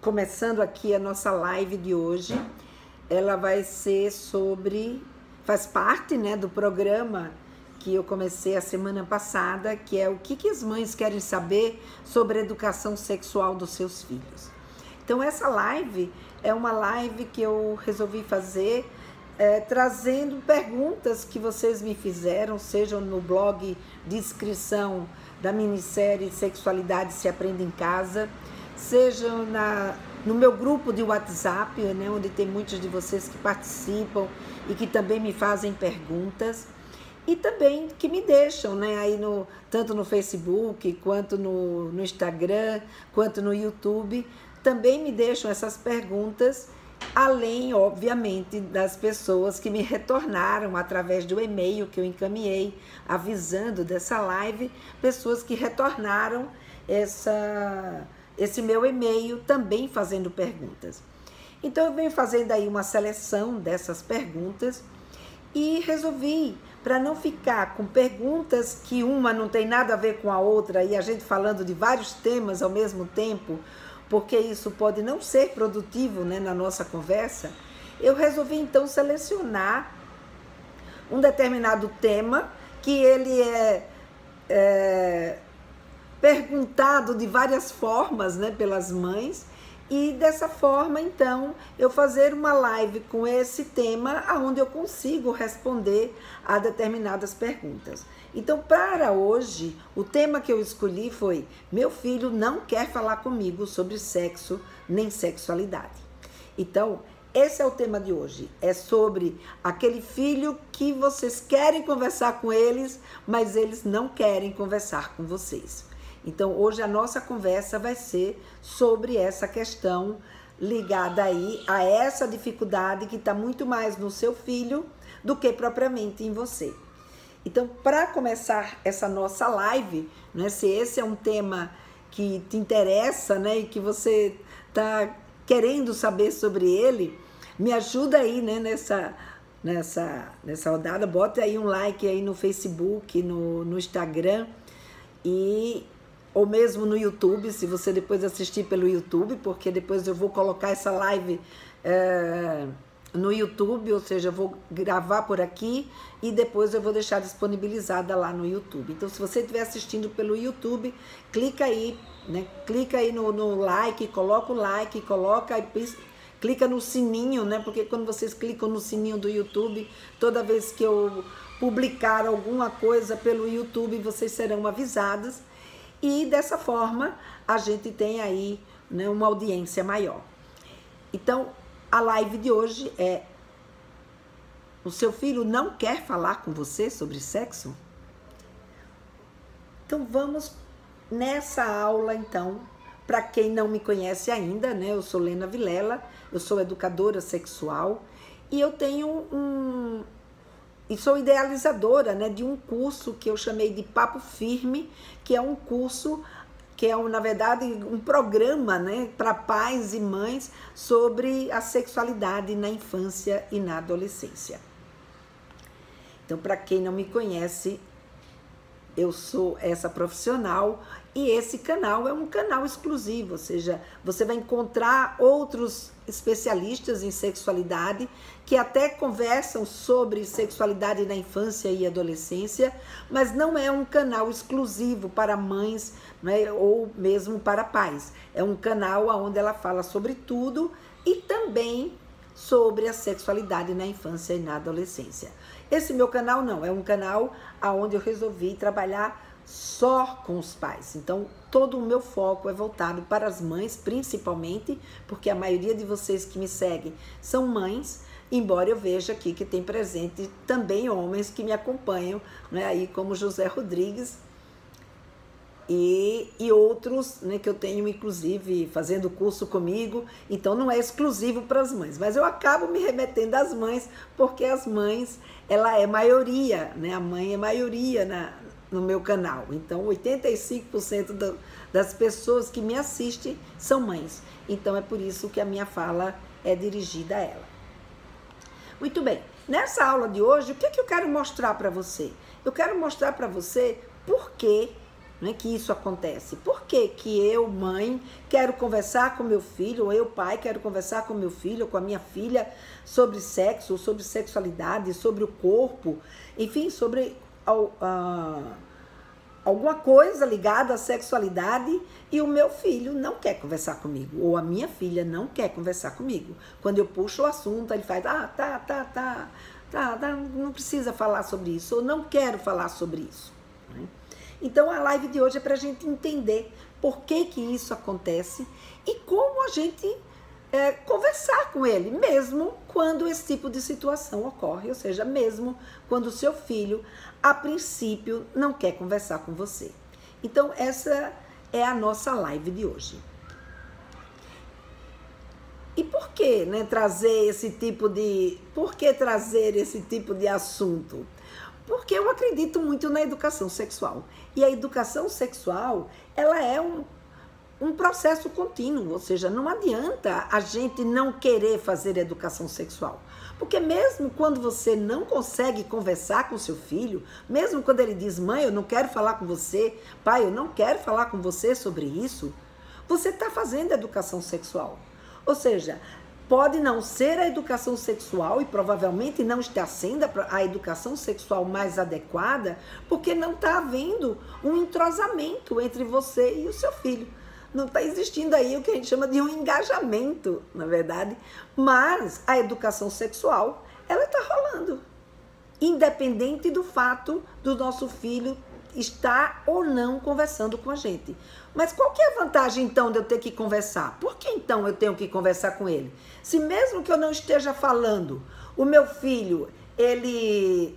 começando aqui a nossa live de hoje. Ela vai ser sobre, faz parte, né, do programa que eu comecei a semana passada, que é o que as mães querem saber sobre a educação sexual dos seus filhos. Então essa live é uma live que eu resolvi fazer trazendo perguntas que vocês me fizeram, sejam no blog de inscrição da minissérie Sexualidade se Aprende em Casa, sejam no meu grupo de WhatsApp, né, onde tem muitos de vocês que participam e que também me fazem perguntas, e também que me deixam, né, aí tanto no Facebook, quanto no Instagram, quanto no YouTube, também me deixam essas perguntas, além, obviamente, das pessoas que me retornaram através do e-mail que eu encaminhei, avisando dessa live, pessoas que retornaram esse meu e-mail também fazendo perguntas. Então eu venho fazendo aí uma seleção dessas perguntas e resolvi, para não ficar com perguntas que uma não tem nada a ver com a outra e a gente falando de vários temas ao mesmo tempo, porque isso pode não ser produtivo, né, na nossa conversa, eu resolvi então selecionar um determinado tema que ele é perguntado de várias formas, né, pelas mães, e dessa forma então eu fazer uma live com esse tema onde eu consigo responder a determinadas perguntas. Então, para hoje, o tema que eu escolhi foi: meu filho não quer falar comigo sobre sexo nem sexualidade. Então, esse é o tema de hoje, é sobre aquele filho que vocês querem conversar com eles, mas eles não querem conversar com vocês. Então, hoje a nossa conversa vai ser sobre essa questão ligada aí a essa dificuldade que está muito mais no seu filho do que propriamente em você. Então, para começar essa nossa live, né, se esse é um tema que te interessa, né, e que você está querendo saber sobre ele, me ajuda aí, né, nessa rodada, bota aí um like aí no Facebook, no Instagram ou mesmo no YouTube, se você depois assistir pelo YouTube, porque depois eu vou colocar essa live no YouTube, ou seja, eu vou gravar por aqui e depois eu vou deixar disponibilizada lá no YouTube. Então, se você estiver assistindo pelo YouTube, clica aí, né? Clica aí no like, coloca o like, clica no sininho, né? Porque quando vocês clicam no sininho do YouTube, toda vez que eu publicar alguma coisa pelo YouTube, vocês serão avisados. E dessa forma a gente tem aí, né, uma audiência maior. Então, a live de hoje é: o seu filho não quer falar com você sobre sexo? Então vamos nessa aula então. Para quem não me conhece ainda, né, eu sou Lena Vilela, eu sou educadora sexual e eu tenho e sou idealizadora, né, de um curso que eu chamei de Papo Firme, que é um curso que é, na verdade, um programa, né, para pais e mães sobre a sexualidade na infância e na adolescência. Então, para quem não me conhece, eu sou essa profissional e esse canal é um canal exclusivo, ou seja, você vai encontrar outros especialistas em sexualidade que até conversam sobre sexualidade na infância e adolescência, mas não é um canal exclusivo para mães, né, ou mesmo para pais. É um canal onde ela fala sobre tudo e também sobre a sexualidade na infância e na adolescência. Esse meu canal não, é um canal onde eu resolvi trabalhar só com os pais. Então, todo o meu foco é voltado para as mães, principalmente, porque a maioria de vocês que me seguem são mães, embora eu veja aqui que tem presente também homens que me acompanham, né, aí como José Rodrigues e outros, né, que eu tenho inclusive fazendo curso comigo. Então não é exclusivo para as mães, mas eu acabo me remetendo às mães, porque as mães, ela é maioria, né, a mãe é maioria no meu canal. Então 85% das pessoas que me assistem são mães, então é por isso que a minha fala é dirigida a ela. Muito bem, nessa aula de hoje, o que eu quero mostrar para você? Eu quero mostrar para você por que não é que isso acontece? Por que que eu, mãe, quero conversar com meu filho, ou eu, pai, quero conversar com meu filho ou com a minha filha sobre sexo, sobre sexualidade, sobre o corpo, enfim, sobre alguma coisa ligada à sexualidade, e o meu filho não quer conversar comigo, ou a minha filha não quer conversar comigo. Quando eu puxo o assunto, ele faz, tá, não precisa falar sobre isso, ou não quero falar sobre isso. Né? Então a live de hoje é para a gente entender por que que isso acontece e como a gente conversar com ele, mesmo quando esse tipo de situação ocorre, ou seja, mesmo quando o seu filho, a princípio, não quer conversar com você. Então essa é a nossa live de hoje. E por que, né, trazer esse tipo de assunto? Porque eu acredito muito na educação sexual. E a educação sexual, ela é um processo contínuo, ou seja, não adianta a gente não querer fazer educação sexual. Porque mesmo quando você não consegue conversar com seu filho, mesmo quando ele diz, mãe, eu não quero falar com você, pai, eu não quero falar com você sobre isso, você está fazendo educação sexual. Ou seja, pode não ser a educação sexual e provavelmente não está sendo a educação sexual mais adequada, porque não está havendo um entrosamento entre você e o seu filho. Não está existindo aí o que a gente chama de um engajamento, na verdade. Mas a educação sexual, ela está rolando. Independente do fato do nosso filho estar ou não conversando com a gente. Mas qual que é a vantagem, então, de eu ter que conversar? Por que, então, eu tenho que conversar com ele? Se mesmo que eu não esteja falando, o meu filho, ele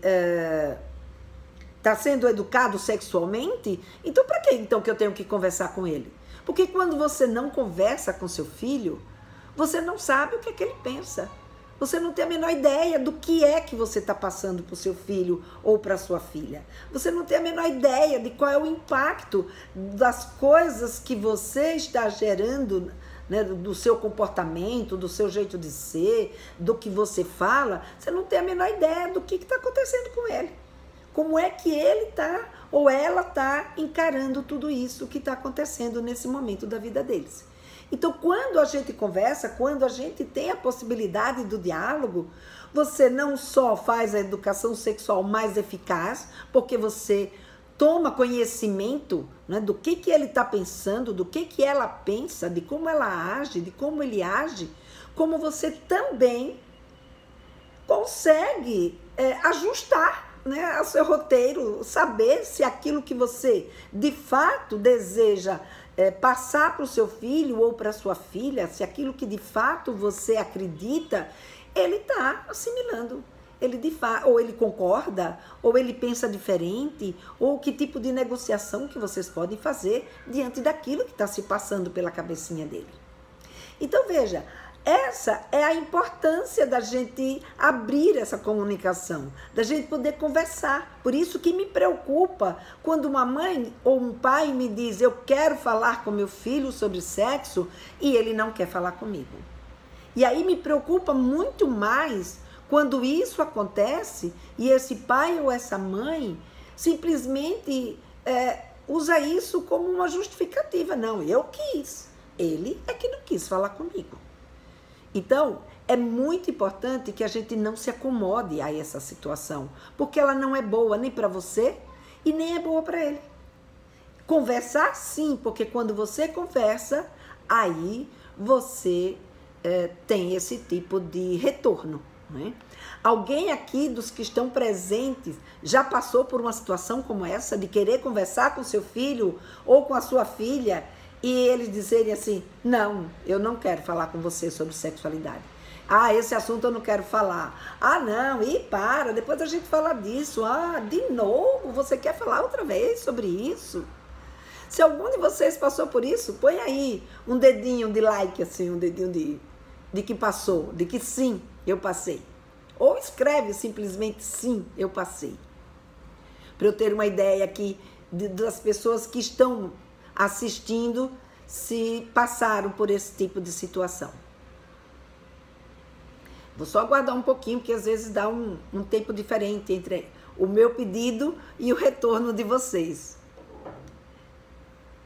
está sendo educado sexualmente, então, para que, então, que eu tenho que conversar com ele? Porque quando você não conversa com seu filho, você não sabe o que é que ele pensa. Você não tem a menor ideia do que é que você está passando para o seu filho ou para a sua filha. Você não tem a menor ideia de qual é o impacto das coisas que você está gerando, né, do seu comportamento, do seu jeito de ser, do que você fala. Você não tem a menor ideia do que está acontecendo com ele. Como é que ele está ou ela está encarando tudo isso que está acontecendo nesse momento da vida deles. Então, quando a gente conversa, quando a gente tem a possibilidade do diálogo, você não só faz a educação sexual mais eficaz, porque você toma conhecimento, né, do que ele está pensando, do que ela pensa, de como ela age, de como ele age, como você também consegue ajustar, né, o seu roteiro, saber se aquilo que você de fato deseja passar para o seu filho ou para a sua filha, se aquilo que de fato você acredita, ele está assimilando. Ele ou ele concorda, ou ele pensa diferente, ou que tipo de negociação que vocês podem fazer diante daquilo que está se passando pela cabecinha dele. Então veja, essa é a importância da gente abrir essa comunicação, da gente poder conversar. Por isso que me preocupa quando uma mãe ou um pai me diz, eu quero falar com meu filho sobre sexo, e ele não quer falar comigo. E aí me preocupa muito mais quando isso acontece e esse pai ou essa mãe simplesmente usa isso como uma justificativa. Não, eu quis. Ele é que não quis falar comigo. Então, é muito importante que a gente não se acomode a essa situação, porque ela não é boa nem para você e nem é boa para ele. Conversar sim, porque quando você conversa, aí você tem esse tipo de retorno. Né? Alguém aqui dos que estão presentes já passou por uma situação como essa, de querer conversar com seu filho ou com a sua filha, e eles dizerem assim, não, eu não quero falar com você sobre sexualidade. Ah, esse assunto eu não quero falar. Ah, não, para, depois a gente fala disso. Ah, de novo, você quer falar outra vez sobre isso? Se algum de vocês passou por isso, põe aí um dedinho de like, assim, um dedinho de que passou, de que sim, eu passei. Ou escreve simplesmente sim, eu passei. Para eu ter uma ideia aqui das pessoas que estão assistindo, se passaram por esse tipo de situação. Vou só aguardar um pouquinho, porque às vezes dá um tempo diferente entre o meu pedido e o retorno de vocês.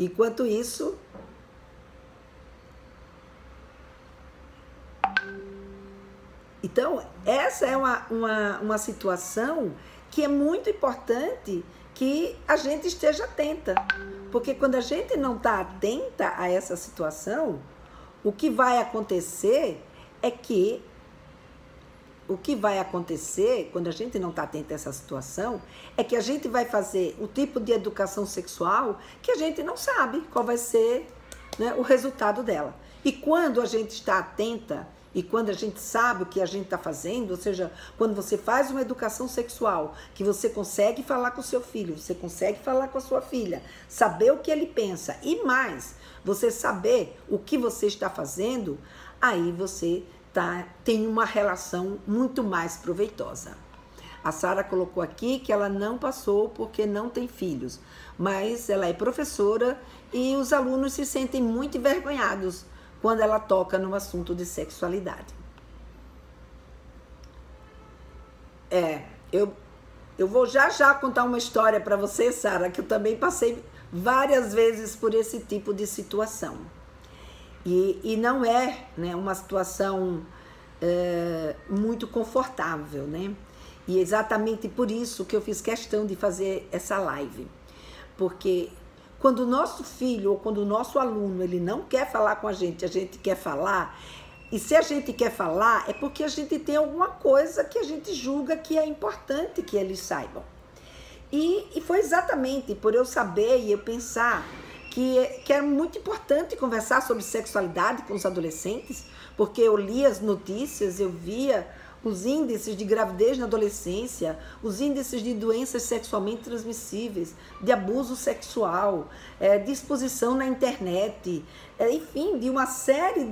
Enquanto isso, então, essa é uma situação que é muito importante que a gente esteja atenta. Porque quando a gente não está atenta a essa situação, o que vai acontecer é que quando a gente não está atento a essa situação, é que a gente vai fazer o tipo de educação sexual que a gente não sabe qual vai ser, né, o resultado dela. E quando a gente está atenta e quando a gente sabe o que a gente está fazendo, ou seja, quando você faz uma educação sexual, que você consegue falar com o seu filho, você consegue falar com a sua filha, saber o que ele pensa e mais, você saber o que você está fazendo, aí você tem uma relação muito mais proveitosa. A Sara colocou aqui que ela não passou porque não tem filhos, mas ela é professora e os alunos se sentem muito envergonhados quando ela toca no assunto de sexualidade. Eu vou já contar uma história para você, Sara, que eu também passei várias vezes por esse tipo de situação. E não é, né, uma situação muito confortável, né? E exatamente por isso que eu fiz questão de fazer essa live. Porque quando o nosso filho ou quando o nosso aluno ele não quer falar com a gente quer falar, e se a gente quer falar é porque a gente tem alguma coisa que a gente julga que é importante que eles saibam. E foi exatamente por eu saber e eu pensar que era muito importante conversar sobre sexualidade com os adolescentes, porque eu lia as notícias, eu via os índices de gravidez na adolescência, os índices de doenças sexualmente transmissíveis, de abuso sexual, de exposição na internet, enfim, de uma série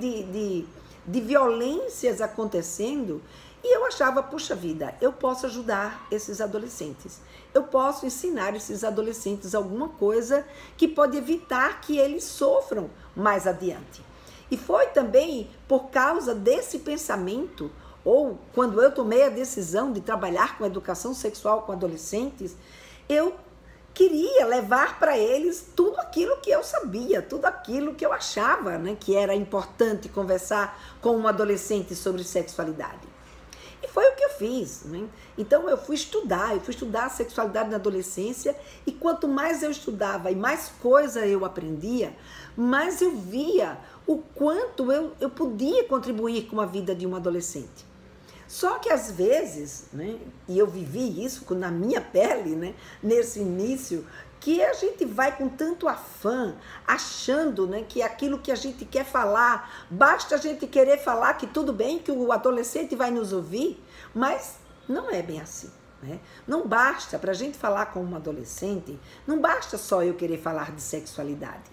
de violências acontecendo. E eu achava, puxa vida, eu posso ajudar esses adolescentes. Eu posso ensinar esses adolescentes alguma coisa que pode evitar que eles sofram mais adiante. E foi também por causa desse pensamento, ou quando eu tomei a decisão de trabalhar com educação sexual com adolescentes, eu queria levar para eles tudo aquilo que eu sabia, tudo aquilo que eu achava, né, que era importante conversar com um adolescente sobre sexualidade. E foi o que eu fiz, né? Então eu fui estudar a sexualidade na adolescência, e quanto mais eu estudava e mais coisa eu aprendia, mais eu via o quanto eu podia contribuir com a vida de um adolescente. Só que às vezes, né, e eu vivi isso na minha pele, né, nesse início, que a gente vai com tanto afã, achando, né, que aquilo que a gente quer falar, basta a gente querer falar que tudo bem, que o adolescente vai nos ouvir, mas não é bem assim, né? Não basta, para a gente falar com um adolescente, não basta só eu querer falar de sexualidade.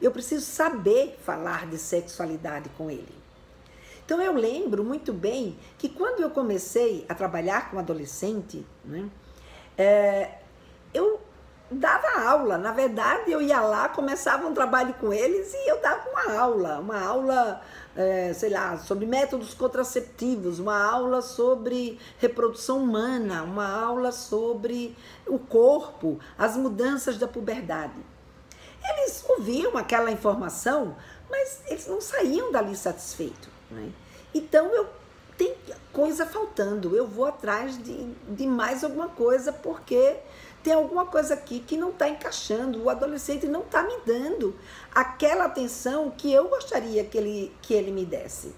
Eu preciso saber falar de sexualidade com ele. Então eu lembro muito bem que quando eu comecei a trabalhar com adolescente, né, eu dava aula. Na verdade, eu ia lá, começava um trabalho com eles e eu dava uma aula, sei lá, sobre métodos contraceptivos, uma aula sobre reprodução humana, uma aula sobre o corpo, as mudanças da puberdade. Eles ouviam aquela informação, mas eles não saíam dali satisfeitos, né? Então, tem coisa faltando, eu vou atrás de mais alguma coisa, porque tem alguma coisa aqui que não está encaixando, o adolescente não está me dando aquela atenção que eu gostaria que ele me desse.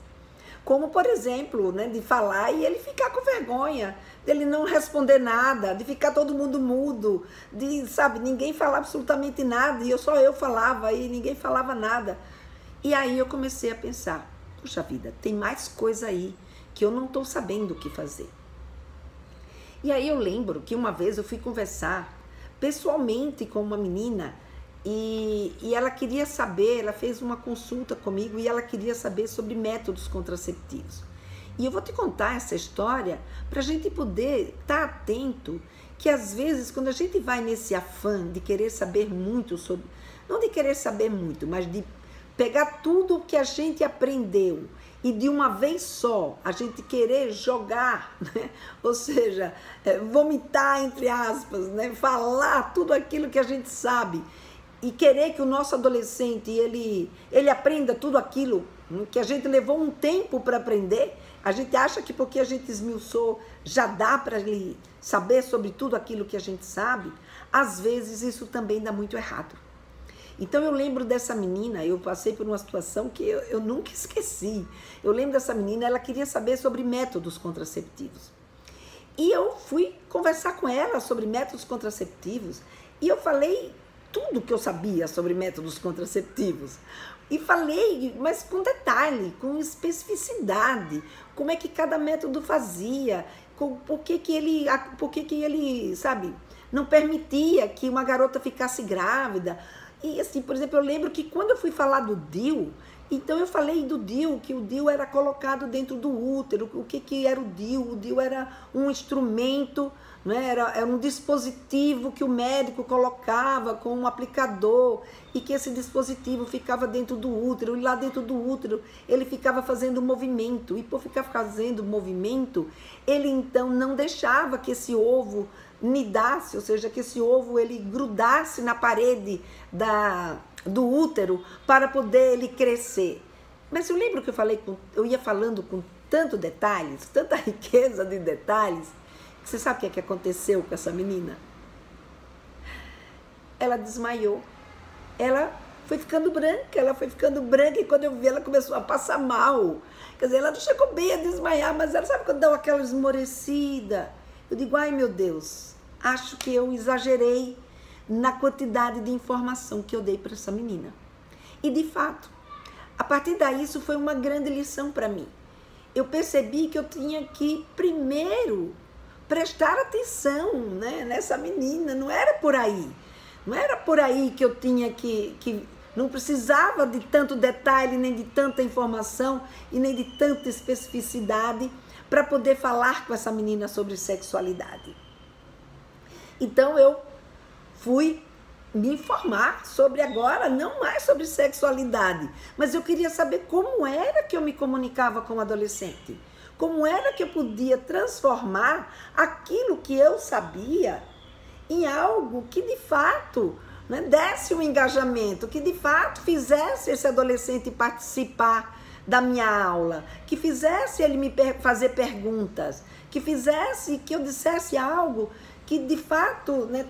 Como, por exemplo, né, de falar e ele ficar com vergonha, dele não responder nada, de ficar todo mundo mudo, de, sabe, ninguém falar absolutamente nada, e só eu falava e ninguém falava nada. E aí eu comecei a pensar, puxa vida, tem mais coisa aí que eu não estou sabendo o que fazer. E aí eu lembro que uma vez eu fui conversar pessoalmente com uma menina e ela queria saber, ela fez uma consulta comigo e ela queria saber sobre métodos contraceptivos. E eu vou te contar essa história para a gente poder estar atento que às vezes quando a gente vai nesse afã de querer saber muito sobre, não de querer saber muito, mas de pegar tudo o que a gente aprendeu e de uma vez só a gente querer jogar, né? Ou seja, vomitar entre aspas, né? Falar tudo aquilo que a gente sabe e querer que o nosso adolescente ele aprenda tudo aquilo que a gente levou um tempo para aprender. A gente acha que porque a gente esmiuçou já dá para ele saber sobre tudo aquilo que a gente sabe. Às vezes isso também dá muito errado. Então eu lembro dessa menina, eu passei por uma situação que eu nunca esqueci. Eu lembro dessa menina, ela queria saber sobre métodos contraceptivos. E eu fui conversar com ela sobre métodos contraceptivos e eu falei tudo que eu sabia sobre métodos contraceptivos. E falei, mas com detalhe, com especificidade, como é que cada método fazia, por que ele, sabe, não permitia que uma garota ficasse grávida. E assim, por exemplo, eu lembro que quando eu fui falar do DIU, então eu falei do DIU, que o DIU era colocado dentro do útero. O que era o DIU? O DIU era um instrumento, né? Era um dispositivo que o médico colocava com um aplicador e que esse dispositivo ficava dentro do útero. E lá dentro do útero ele ficava fazendo movimento. E por ficar fazendo movimento, ele então não deixava que esse ovo nidasse, ou seja, que esse ovo ele grudasse na parede do útero para poder ele crescer. Mas eu lembro que eu ia falando com tanto detalhes, tanta riqueza de detalhes, que você sabe o que aconteceu com essa menina? Ela desmaiou. Ela foi ficando branca, e quando eu vi ela começou a passar mal. Quer dizer, ela não chegou bem a desmaiar, mas ela sabe quando dá aquela esmorecida. Eu digo, ai meu Deus, acho que eu exagerei na quantidade de informação que eu dei para essa menina. E de fato, a partir daí isso foi uma grande lição para mim. Eu percebi que eu tinha que primeiro prestar atenção, né, nessa menina, não era por aí. Não era por aí que eu tinha que não precisava de tanto detalhe, nem de tanta informação e nem de tanta especificidade para poder falar com essa menina sobre sexualidade. Então eu fui me informar sobre agora, não mais sobre sexualidade, mas eu queria saber como era que eu me comunicava com o adolescente, como era que eu podia transformar aquilo que eu sabia em algo que de fato, né, desse um engajamento, que de fato fizesse esse adolescente participar da minha aula, que fizesse ele me fazer perguntas, que fizesse que eu dissesse algo que de fato, né,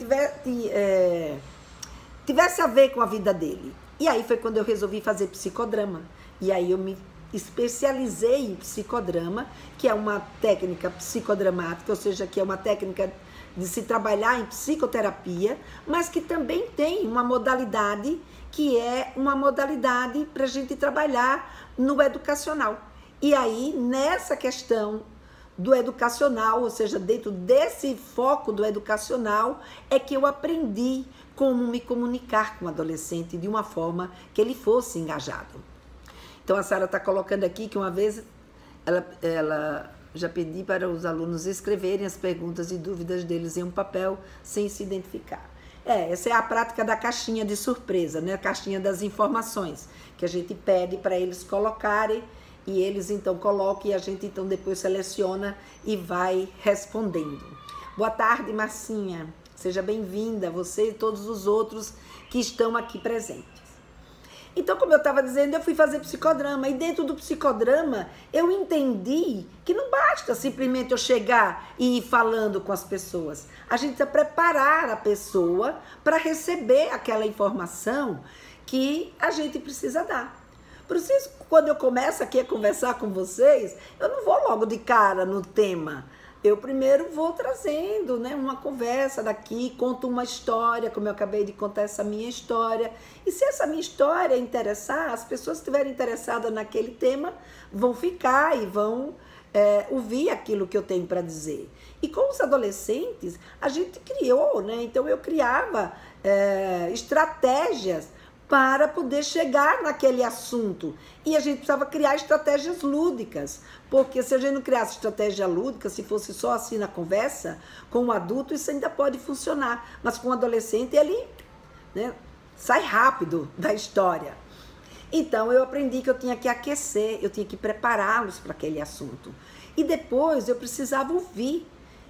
tivesse a ver com a vida dele. E aí foi quando eu resolvi fazer psicodrama. E aí eu me especializei em psicodrama, que é uma técnica psicodramática, ou seja, que é uma técnica de se trabalhar em psicoterapia, mas que também tem uma modalidade que é uma modalidade para a gente trabalhar no educacional. E aí, nessa questão do educacional, ou seja, dentro desse foco do educacional, é que eu aprendi como me comunicar com o adolescente de uma forma que ele fosse engajado. Então, a Sara está colocando aqui que uma vez ela já pedi para os alunos escreverem as perguntas e dúvidas deles em um papel sem se identificar. Essa é a prática da caixinha de surpresa, né? A caixinha das informações, que a gente pede para eles colocarem e eles então colocam e a gente então depois seleciona e vai respondendo. Boa tarde, Marcinha. Seja bem-vinda, você e todos os outros que estão aqui presentes. Então, como eu estava dizendo, eu fui fazer psicodrama e dentro do psicodrama eu entendi que não basta simplesmente eu chegar e ir falando com as pessoas. A gente precisa preparar a pessoa para receber aquela informação que a gente precisa dar. Por isso, quando eu começo aqui a conversar com vocês, eu não vou logo de cara no tema. Eu primeiro vou trazendo, né, uma conversa daqui, conto uma história, como eu acabei de contar essa minha história. E se essa minha história interessar, as pessoas que estiverem interessadas naquele tema vão ficar e vão ouvir aquilo que eu tenho para dizer. E com os adolescentes, a gente criou, né? Então eu criava estratégias para poder chegar naquele assunto. E a gente precisava criar estratégias lúdicas, porque se a gente não criasse estratégia lúdica, se fosse só assim na conversa, com o adulto isso ainda pode funcionar, mas com o adolescente ele, né, sai rápido da história. Então eu aprendi que eu tinha que aquecer, eu tinha que prepará-los para aquele assunto. E depois eu precisava ouvir,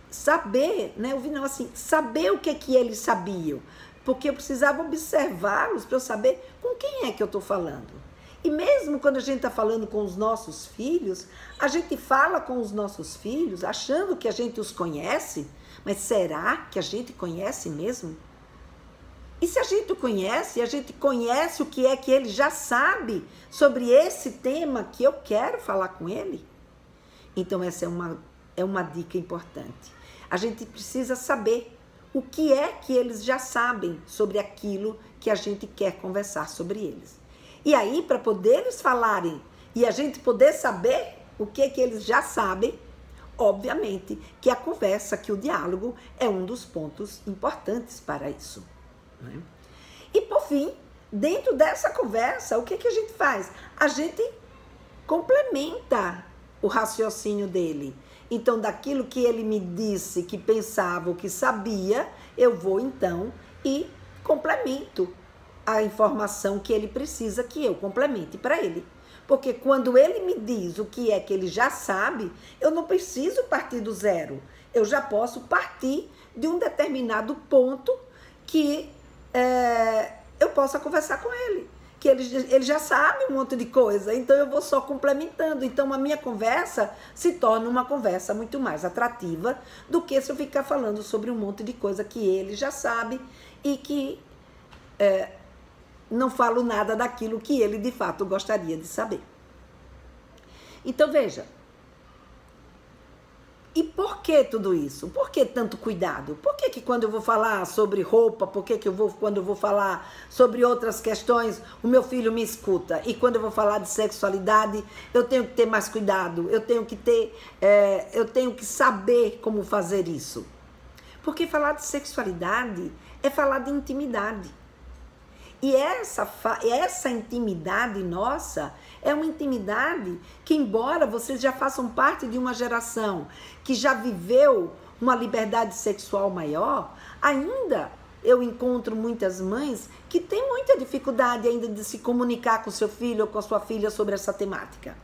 saber, né, ouvir não assim, saber o que eles sabiam. porque eu precisava observá-los para eu saber com quem é que eu estou falando. E mesmo quando a gente está falando com os nossos filhos, a gente fala com os nossos filhos achando que a gente os conhece, mas será que a gente conhece mesmo? E se a gente conhece o que é que ele já sabe sobre esse tema que eu quero falar com ele? Então essa é uma dica importante. A gente precisa saber o que é que eles já sabem sobre aquilo que a gente quer conversar sobre eles. E aí, para poder eles falarem e a gente poder saber o que é que eles já sabem, obviamente que a conversa, que o diálogo é um dos pontos importantes para isso, né? E por fim, dentro dessa conversa, o que que a gente faz? A gente complementa o raciocínio dele. Então, daquilo que ele me disse, que pensava ou que sabia, eu vou então e complemento a informação que ele precisa que eu complemente para ele. Porque quando ele me diz o que é que ele já sabe, eu não preciso partir do zero. Eu já posso partir de um determinado ponto que eu possa conversar com ele. Que ele já sabe um monte de coisa, então eu vou só complementando. Então a minha conversa se torna uma conversa muito mais atrativa do que se eu ficar falando sobre um monte de coisa que ele já sabe e que não falo nada daquilo que ele de fato gostaria de saber. Então veja, e por que tudo isso? Por que tanto cuidado? Por que quando eu vou falar sobre roupa, quando eu vou falar sobre outras questões, o meu filho me escuta? E quando eu vou falar de sexualidade, eu tenho que ter mais cuidado, eu tenho que saber como fazer isso. Porque falar de sexualidade é falar de intimidade. E essa intimidade nossa é uma intimidade que, embora vocês já façam parte de uma geração que já viveu uma liberdade sexual maior, ainda eu encontro muitas mães que têm muita dificuldade ainda de se comunicar com seu filho ou com a sua filha sobre essa temática.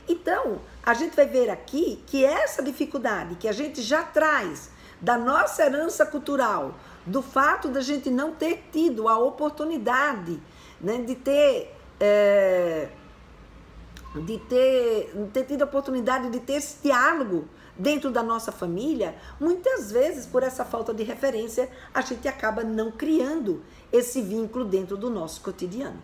Então, a gente vai ver aqui que essa dificuldade que a gente já traz da nossa herança cultural, do fato da gente não ter tido a oportunidade, né, de ter tido a oportunidade de ter esse diálogo dentro da nossa família, muitas vezes por essa falta de referência, a gente acaba não criando esse vínculo dentro do nosso cotidiano.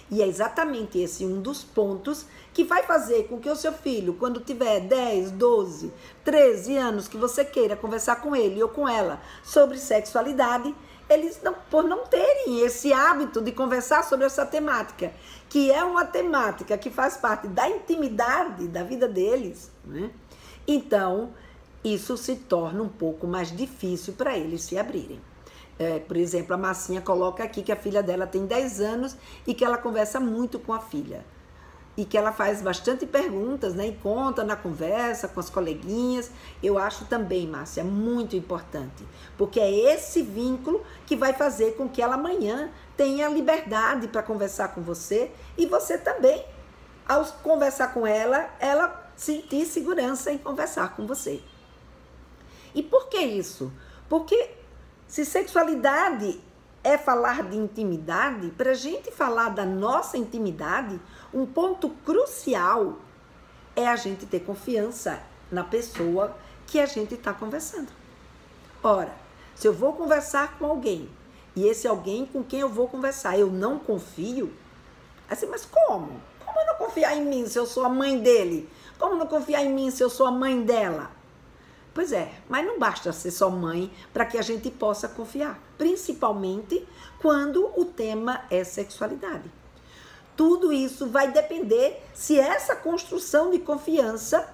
E é exatamente esse um dos pontos que vai fazer com que o seu filho, quando tiver 10, 12, 13 anos, que você queira conversar com ele ou com ela sobre sexualidade, eles, por não terem esse hábito de conversar sobre essa temática, que é uma temática que faz parte da intimidade da vida deles, né? Então, isso se torna um pouco mais difícil para eles se abrirem. Por exemplo, a Marcinha coloca aqui que a filha dela tem 10 anos e que ela conversa muito com a filha. E que ela faz bastante perguntas, né? E conta na conversa com as coleguinhas. Eu acho também, Márcia, muito importante. Porque é esse vínculo que vai fazer com que ela amanhã tenha liberdade para conversar com você. E você também, ao conversar com ela, ela sentir segurança em conversar com você. E por que isso? Porque se sexualidade é falar de intimidade, para a gente falar da nossa intimidade, um ponto crucial é a gente ter confiança na pessoa que a gente está conversando. Ora, se eu vou conversar com alguém e esse alguém com quem eu vou conversar, eu não confio, assim, mas como? Como eu não confiar em mim se eu sou a mãe dele? Como não confiar em mim se eu sou a mãe dela? Pois é, mas não basta ser só mãe para que a gente possa confiar, principalmente quando o tema é sexualidade. Tudo isso vai depender se essa construção de confiança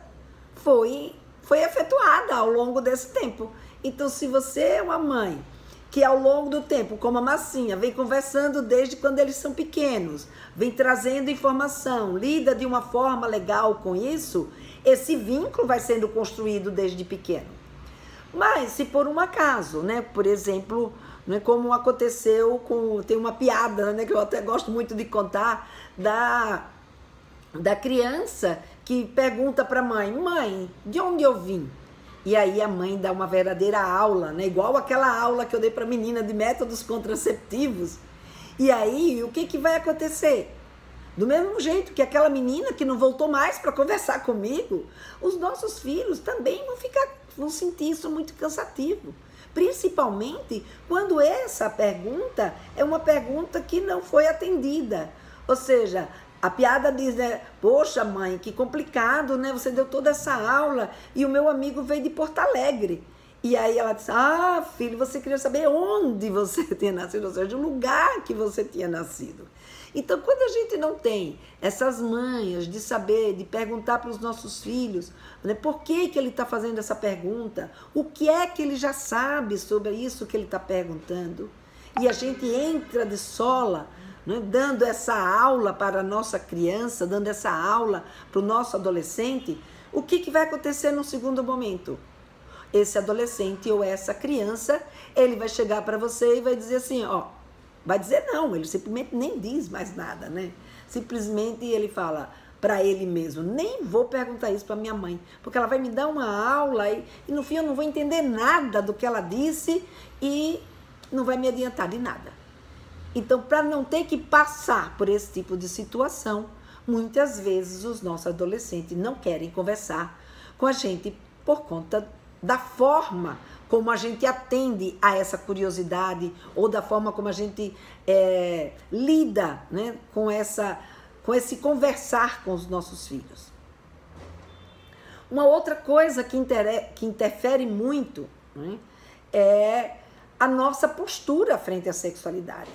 foi efetuada ao longo desse tempo. Então, se você é uma mãe que ao longo do tempo, como a Massinha, vem conversando desde quando eles são pequenos, vem trazendo informação, lida de uma forma legal com isso, esse vínculo vai sendo construído desde pequeno. Mas se por um acaso, né, por exemplo, né, como aconteceu tem uma piada, né, que eu até gosto muito de contar, da criança que pergunta para a mãe, mãe, de onde eu vim? E aí a mãe dá uma verdadeira aula, né? Igual aquela aula que eu dei para a menina de métodos contraceptivos. E aí, o que vai acontecer? Do mesmo jeito que aquela menina que não voltou mais para conversar comigo, os nossos filhos também vão sentir isso muito cansativo. Principalmente quando essa pergunta é uma pergunta que não foi atendida. Ou seja, a piada diz, né? Poxa, mãe, que complicado, né? Você deu toda essa aula e o meu amigo veio de Porto Alegre. E aí ela disse, filho, você queria saber onde você tinha nascido, ou seja, o lugar que você tinha nascido. Então, quando a gente não tem essas manhas de saber, de perguntar para os nossos filhos, né, por que ele está fazendo essa pergunta, o que é que ele já sabe sobre isso que ele está perguntando, e a gente entra de sola, né, dando essa aula para a nossa criança, dando essa aula para o nosso adolescente, o que vai acontecer no segundo momento? Esse adolescente ou essa criança, ele vai chegar para você e vai dizer assim, vai dizer não, ele simplesmente nem diz mais nada, né? Simplesmente ele fala para ele mesmo, nem vou perguntar isso para minha mãe, porque ela vai me dar uma aula e no fim eu não vou entender nada do que ela disse e não vai me adiantar de nada. Então, para não ter que passar por esse tipo de situação, muitas vezes os nossos adolescentes não querem conversar com a gente por conta da forma como a gente atende a essa curiosidade ou da forma como a gente lida, né, com esse conversar com os nossos filhos. Uma outra coisa que interfere muito, né, é a nossa postura frente à sexualidade.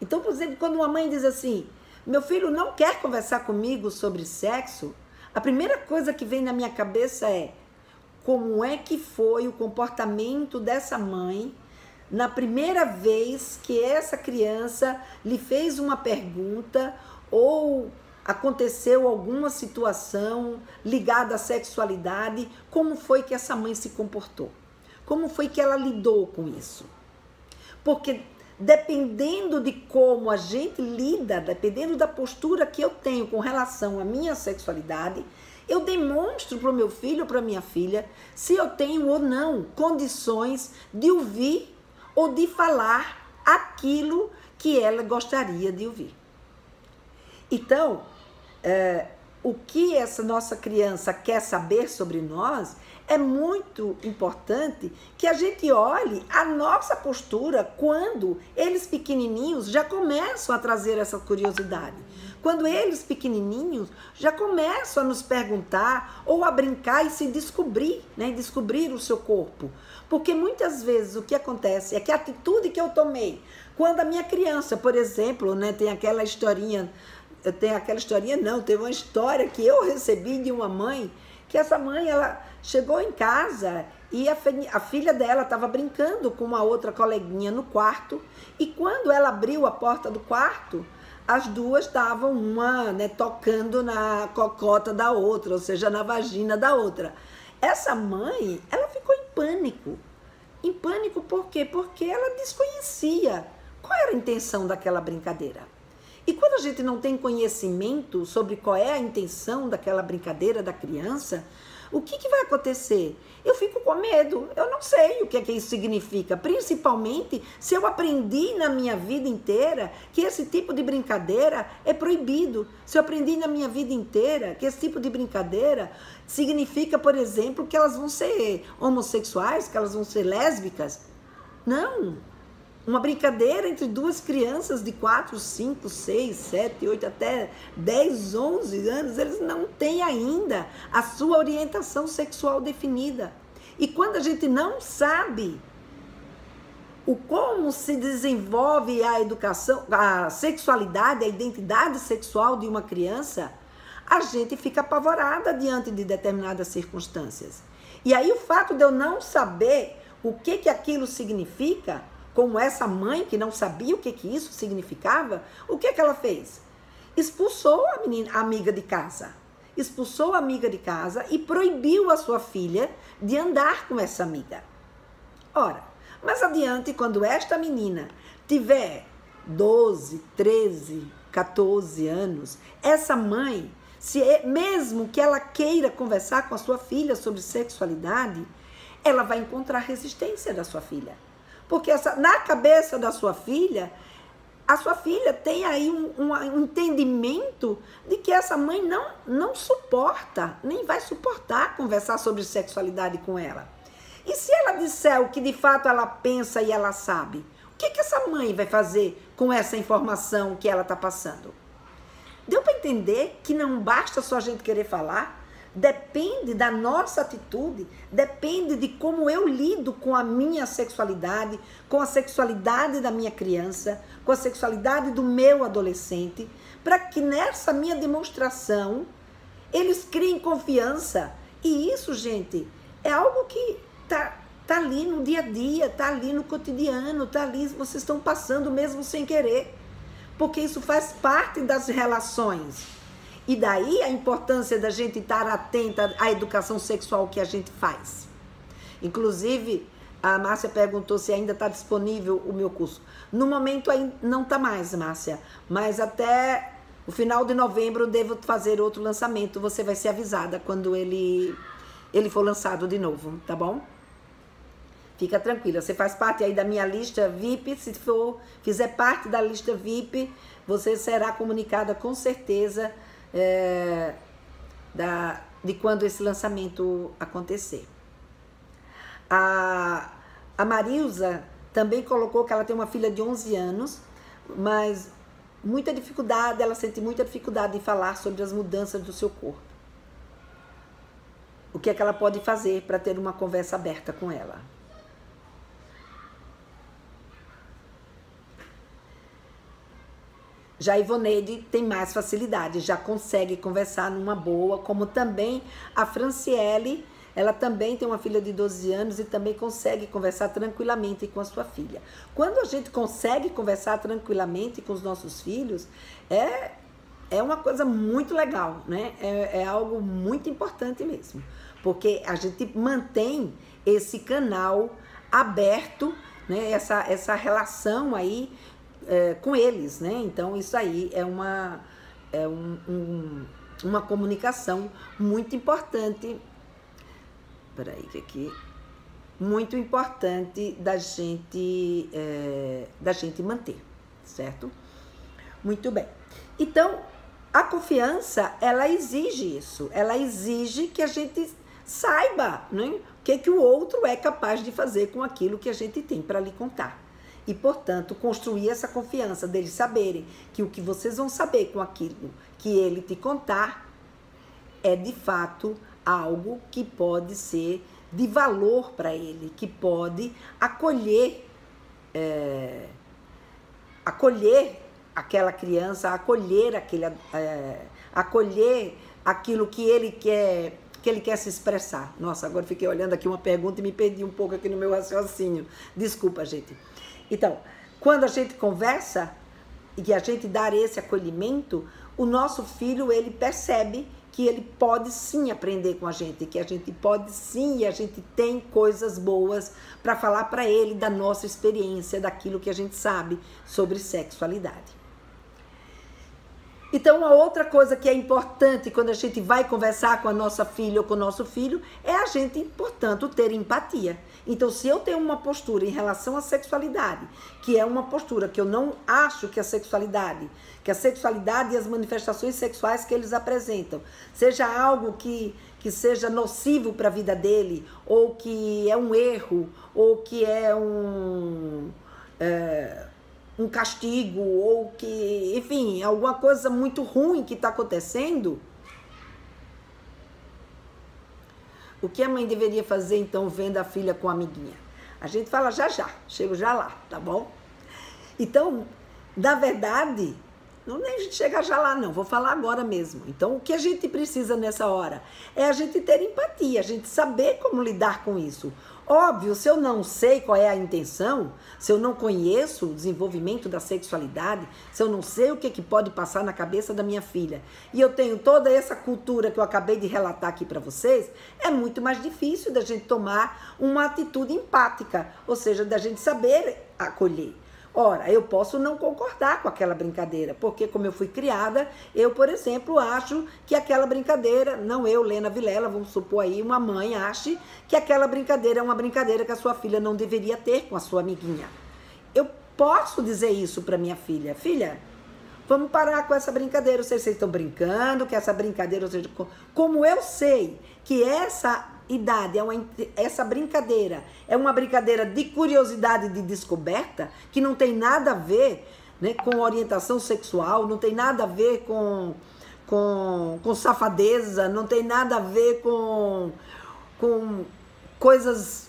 Então, por exemplo, quando uma mãe diz assim, meu filho não quer conversar comigo sobre sexo, a primeira coisa que vem na minha cabeça é como é que foi o comportamento dessa mãe na primeira vez que essa criança lhe fez uma pergunta ou aconteceu alguma situação ligada à sexualidade, como foi que essa mãe se comportou? Como foi que ela lidou com isso? Porque dependendo de como a gente lida, dependendo da postura que eu tenho com relação à minha sexualidade, eu demonstro para o meu filho ou para a minha filha se eu tenho ou não condições de ouvir ou de falar aquilo que ela gostaria de ouvir. Então, o que essa nossa criança quer saber sobre nós, é muito importante que a gente olhe a nossa postura quando eles pequenininhos já começam a trazer essa curiosidade. Quando eles pequenininhos já começam a nos perguntar ou a brincar e se descobrir, né, descobrir o seu corpo. Porque muitas vezes o que acontece é que a atitude que eu tomei, quando a minha criança, por exemplo, né, teve uma história que eu recebi de uma mãe, que essa mãe, ela chegou em casa e a filha dela estava brincando com uma outra coleguinha no quarto, e quando ela abriu a porta do quarto, as duas estavam uma, né, tocando na cocota da outra, ou seja, na vagina da outra. Essa mãe, ela ficou em pânico. Em pânico por quê? Porque ela desconhecia qual era a intenção daquela brincadeira. E quando a gente não tem conhecimento sobre qual é a intenção daquela brincadeira da criança, o que vai acontecer? Eu fico com medo, eu não sei o que isso significa, principalmente se eu aprendi na minha vida inteira que esse tipo de brincadeira é proibido. Se eu aprendi na minha vida inteira que esse tipo de brincadeira significa, por exemplo, que elas vão ser homossexuais, que elas vão ser lésbicas. Não! Uma brincadeira entre duas crianças de 4, 5, 6, 7, 8, até 10, 11 anos, eles não têm ainda a sua orientação sexual definida. E quando a gente não sabe como se desenvolve a educação, a sexualidade, a identidade sexual de uma criança, a gente fica apavorada diante de determinadas circunstâncias. E aí o fato de eu não saber o que aquilo significa, como essa mãe que não sabia o que isso significava, o que ela fez? Expulsou a amiga de casa. Expulsou a amiga de casa e proibiu a sua filha de andar com essa amiga. Ora, mais adiante, quando esta menina tiver 12, 13, 14 anos, essa mãe, mesmo que ela queira conversar com a sua filha sobre sexualidade, ela vai encontrar resistência da sua filha. Porque na cabeça da sua filha, a sua filha tem aí um entendimento de que essa mãe não suporta, nem vai suportar conversar sobre sexualidade com ela. E se ela disser o que de fato ela pensa e ela sabe, o que essa mãe vai fazer com essa informação que ela está passando? Deu para entender que não basta só a gente querer falar? Depende da nossa atitude, depende de como eu lido com a minha sexualidade, com a sexualidade da minha criança, com a sexualidade do meu adolescente, para que nessa minha demonstração eles criem confiança. E isso, gente, é algo que tá ali no dia a dia, tá ali no cotidiano, tá ali, vocês estão passando mesmo sem querer, porque isso faz parte das relações. E daí a importância da gente estar atenta à educação sexual que a gente faz. Inclusive, a Márcia perguntou se ainda está disponível o meu curso. No momento ainda não está mais, Márcia, mas até o final de novembro eu devo fazer outro lançamento. Você vai ser avisada quando ele for lançado de novo, tá bom? Fica tranquila, você faz parte aí da minha lista VIP. Se fizer parte da lista VIP, você será comunicada com certeza de quando esse lançamento acontecer. A Marilza também colocou que ela tem uma filha de 11 anos, mas ela sente muita dificuldade em falar sobre as mudanças do seu corpo. O que é que ela pode fazer para ter uma conversa aberta com ela? Já a Ivoneide tem mais facilidade, já consegue conversar numa boa, como também a Franciele, ela também tem uma filha de 12 anos e também consegue conversar tranquilamente com a sua filha. Quando a gente consegue conversar tranquilamente com os nossos filhos, é uma coisa muito legal, né? É algo muito importante mesmo, porque a gente mantém esse canal aberto, né? Essa relação aí com eles, né? Então isso aí é uma comunicação muito importante. Peraí, que aqui muito importante da gente manter, certo? Muito bem. Então a confiança, ela exige isso, ela exige que a gente saiba, né, o que o outro é capaz de fazer com aquilo que a gente tem para lhe contar. E, portanto, construir essa confiança deles saberem que o que vocês vão saber com aquilo que ele te contar é, de fato, algo que pode ser de valor para ele, que pode acolher aquela criança, acolher aquilo que ele quer se expressar. Nossa, agora fiquei olhando aqui uma pergunta e me perdi um pouco aqui no meu raciocínio. Desculpa, gente. Então, quando a gente conversa e que a gente dá esse acolhimento, o nosso filho, ele percebe que ele pode sim aprender com a gente, que a gente pode sim, e a gente tem coisas boas para falar para ele da nossa experiência, daquilo que a gente sabe sobre sexualidade. Então, a outra coisa que é importante quando a gente vai conversar com a nossa filha ou com o nosso filho é a gente, portanto, ter empatia. Então, se eu tenho uma postura em relação à sexualidade, que é uma postura que eu não acho que a sexualidade e as manifestações sexuais que eles apresentam seja algo que seja nocivo para a vida dele, ou que é um erro, ou que é um castigo, ou que, enfim, alguma coisa muito ruim que está acontecendo, o que a mãe deveria fazer, então, vendo a filha com a amiguinha? A gente fala já, chego já lá, tá bom? Então, na verdade, não nem a gente chega já lá, não, vou falar agora mesmo. Então, o que a gente precisa nessa hora é a gente ter empatia, a gente saber como lidar com isso. Óbvio, se eu não sei qual é a intenção, se eu não conheço o desenvolvimento da sexualidade, se eu não sei o que pode passar na cabeça da minha filha, e eu tenho toda essa cultura que eu acabei de relatar aqui para vocês, é muito mais difícil da gente tomar uma atitude empática, ou seja, da gente saber acolher. Ora, eu posso não concordar com aquela brincadeira, porque como eu fui criada, eu, por exemplo, acho que aquela brincadeira, não eu, Lena Vilela, vamos supor aí, uma mãe ache que aquela brincadeira é uma brincadeira que a sua filha não deveria ter com a sua amiguinha. Eu posso dizer isso para minha filha: filha, vamos parar com essa brincadeira, eu sei que vocês estão brincando, que essa brincadeira, ou seja, como eu sei que essa idade, essa brincadeira é uma brincadeira de curiosidade, de descoberta, que não tem nada a ver, né, com orientação sexual, não tem nada a ver com safadeza, não tem nada a ver com coisas,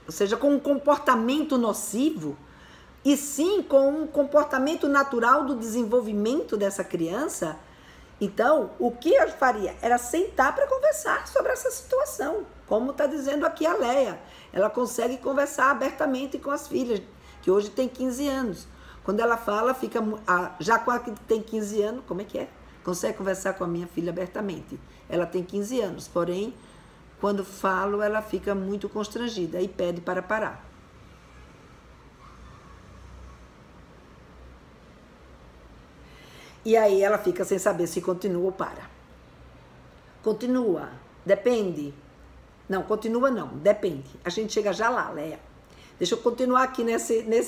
ou seja, com um comportamento nocivo, e sim com um comportamento natural do desenvolvimento dessa criança. Então, o que eu faria era sentar para conversar sobre essa situação. Como está dizendo aqui a Leia, ela consegue conversar abertamente com as filhas, que hoje tem 15 anos. Quando ela fala, fica já com a que tem 15 anos, como é que é? Consegue conversar com a minha filha abertamente. Ela tem 15 anos, porém, quando falo, ela fica muito constrangida e pede para parar. E aí ela fica sem saber se continua ou para. Continua, depende. Não, continua não, depende. A gente chega já lá, Leia. Deixa eu continuar aqui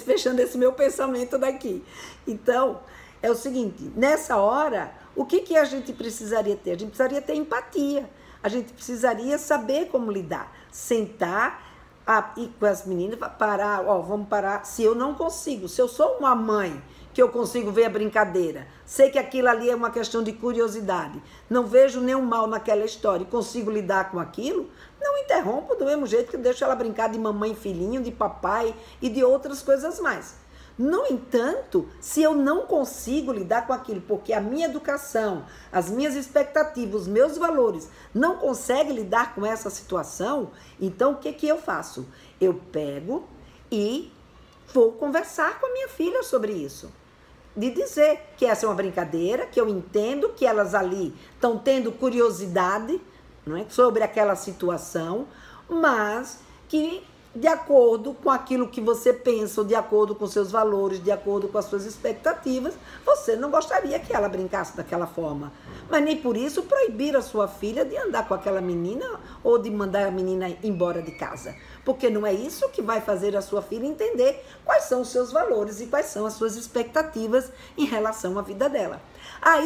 fechando esse meu pensamento daqui. Então, é o seguinte, nessa hora, o que a gente precisaria ter? A gente precisaria ter empatia. A gente precisaria saber como lidar. Sentar e com as meninas, parar, vamos parar. Se eu não consigo, se eu sou uma mãe que eu consigo ver a brincadeira, sei que aquilo ali é uma questão de curiosidade, não vejo nenhum mal naquela história e consigo lidar com aquilo, não interrompo do mesmo jeito que eu deixo ela brincar de mamãe e filhinho, de papai e de outras coisas mais. No entanto, se eu não consigo lidar com aquilo, porque a minha educação, as minhas expectativas, os meus valores não conseguem lidar com essa situação, então o que eu faço? Eu pego e vou conversar com a minha filha sobre isso. De dizer que essa é uma brincadeira, que eu entendo que elas ali estão tendo curiosidade, não é, sobre aquela situação, mas que de acordo com aquilo que você pensa, ou de acordo com seus valores, de acordo com as suas expectativas, você não gostaria que ela brincasse daquela forma. Mas nem por isso proibir a sua filha de andar com aquela menina ou de mandar a menina embora de casa. Porque não é isso que vai fazer a sua filha entender quais são os seus valores e quais são as suas expectativas em relação à vida dela.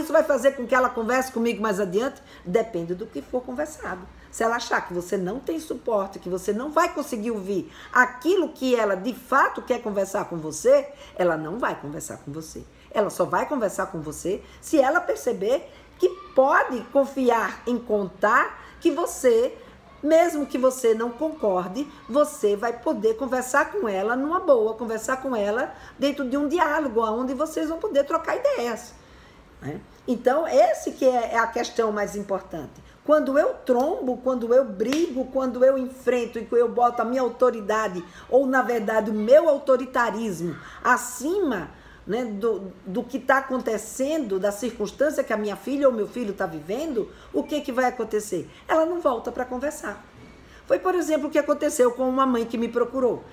Isso vai fazer com que ela converse comigo mais adiante? Depende do que for conversado. Se ela achar que você não tem suporte, que você não vai conseguir ouvir aquilo que ela de fato quer conversar com você, ela não vai conversar com você. Ela só vai conversar com você se ela perceber que pode confiar em contar que você, mesmo que você não concorde, você vai poder conversar com ela numa boa, conversar com ela dentro de um diálogo, onde vocês vão poder trocar ideias. Né? Então, esse que é a questão mais importante. Quando eu trombo, quando eu brigo, quando eu enfrento e que eu boto a minha autoridade, ou na verdade o meu autoritarismo, acima, né, do que está acontecendo, da circunstância que a minha filha ou meu filho está vivendo, o que vai acontecer? Ela não volta para conversar. Foi, por exemplo, o que aconteceu com uma mãe que me procurou.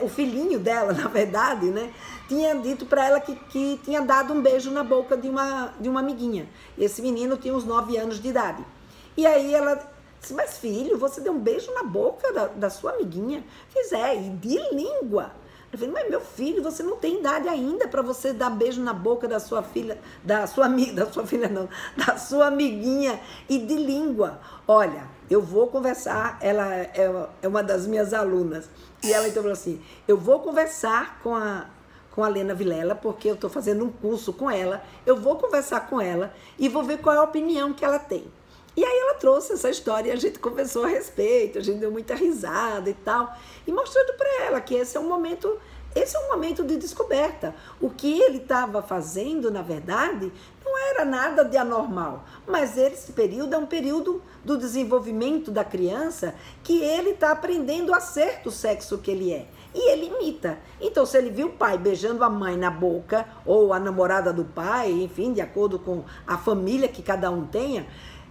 O filhinho dela, na verdade, né, tinha dito para ela que tinha dado um beijo na boca de uma amiguinha. Esse menino tinha uns 9 anos de idade. E aí ela disse: mas filho, você deu um beijo na boca da sua amiguinha? Fiz, e de língua. Eu falei: mas meu filho, você não tem idade ainda para você dar beijo na boca da sua filha, da sua sua amiguinha, e de língua. Olha, eu vou conversar, ela é uma das minhas alunas, e ela então falou assim: eu vou conversar com a Lena Vilela, porque eu estou fazendo um curso com ela, eu vou conversar com ela e vou ver qual é a opinião que ela tem. E aí ela trouxe essa história e a gente conversou a respeito, a gente deu muita risada e tal, e mostrando para ela que esse é um momento de descoberta. O que ele estava fazendo, na verdade, não era nada de anormal, mas esse período é um período do desenvolvimento da criança que ele está aprendendo a ser do sexo que ele é. E ele imita. Então, se ele viu o pai beijando a mãe na boca, ou a namorada do pai, enfim, de acordo com a família que cada um tenha,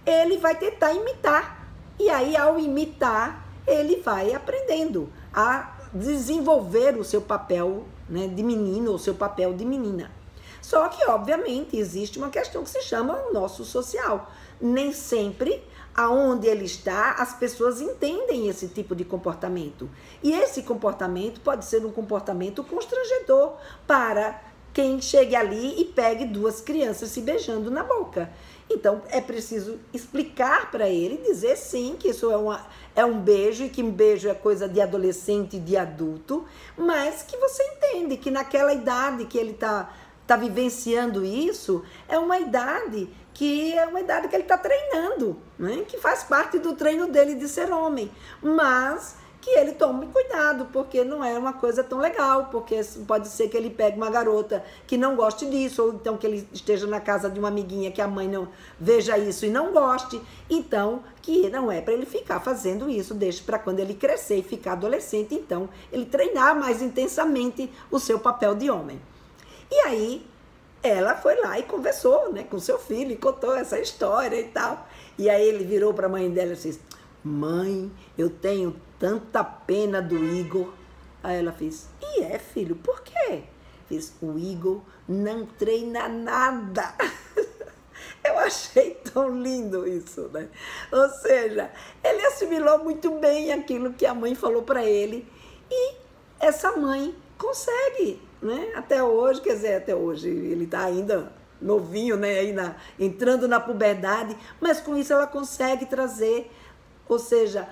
ele vai tentar imitar. E aí, ao imitar, ele vai aprendendo a desenvolver o seu papel, né, de menino ou seu papel de menina. Só que, obviamente, existe uma questão que se chama o nosso social. Nem sempre, aonde ele está, as pessoas entendem esse tipo de comportamento. E esse comportamento pode ser um comportamento constrangedor para quem chegue ali e pegue duas crianças se beijando na boca. Então, é preciso explicar para ele, dizer sim, que isso é um beijo, e que um beijo é coisa de adolescente e de adulto, mas que você entende que naquela idade que ele está vivenciando isso, é uma idade que ele está treinando, né? Que faz parte do treino dele de ser homem, mas que ele tome cuidado, porque não é uma coisa tão legal, porque pode ser que ele pegue uma garota que não goste disso, ou então que ele esteja na casa de uma amiguinha que a mãe não veja isso e não goste, então que não é para ele ficar fazendo isso, deixe para quando ele crescer e ficar adolescente, então ele treinar mais intensamente o seu papel de homem. E aí ela foi lá e conversou, né, com seu filho e contou essa história e tal, e aí ele virou para a mãe dela e disse: mãe, eu tenho tanta pena do Igor. Aí ela fez: e é, filho, por quê? Fiz: o Igor não treina nada. Eu achei tão lindo isso, né? Ou seja, ele assimilou muito bem aquilo que a mãe falou para ele, e essa mãe consegue, né? Até hoje, quer dizer, até hoje ele está ainda novinho, né? Aí entrando na puberdade, mas com isso ela consegue trazer, ou seja,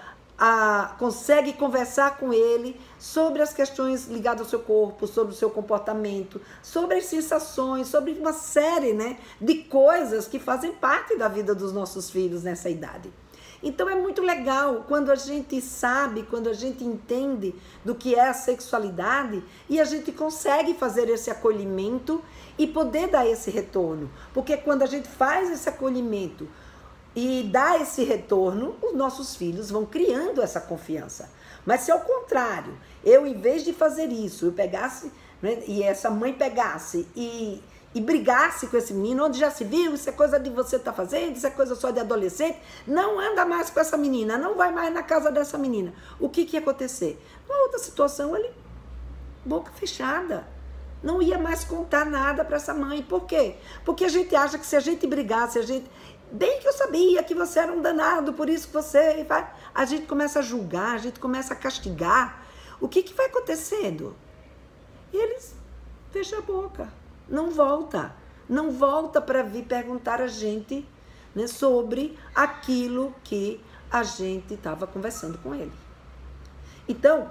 consegue conversar com ele sobre as questões ligadas ao seu corpo, sobre o seu comportamento, sobre as sensações, sobre uma série, né, de coisas que fazem parte da vida dos nossos filhos nessa idade. Então é muito legal quando a gente sabe, quando a gente entende do que é a sexualidade e a gente consegue fazer esse acolhimento e poder dar esse retorno. Porque quando a gente faz esse acolhimento e dá esse retorno, os nossos filhos vão criando essa confiança. Mas se ao contrário, eu em vez de fazer isso, eu pegasse, né, e essa mãe pegasse e brigasse com esse menino, onde já se viu, isso é coisa de você estar fazendo, isso é coisa só de adolescente, não anda mais com essa menina, não vai mais na casa dessa menina. O que ia acontecer? Numa outra situação, ele, boca fechada, não ia mais contar nada para essa mãe. Por quê? Porque a gente acha que se a gente brigasse, bem que eu sabia que você era um danado, por isso que você... A gente começa a julgar, a gente começa a castigar. O que vai acontecendo? Eles fecham a boca, não volta para vir perguntar a gente, né, sobre aquilo que a gente estava conversando com ele. Então,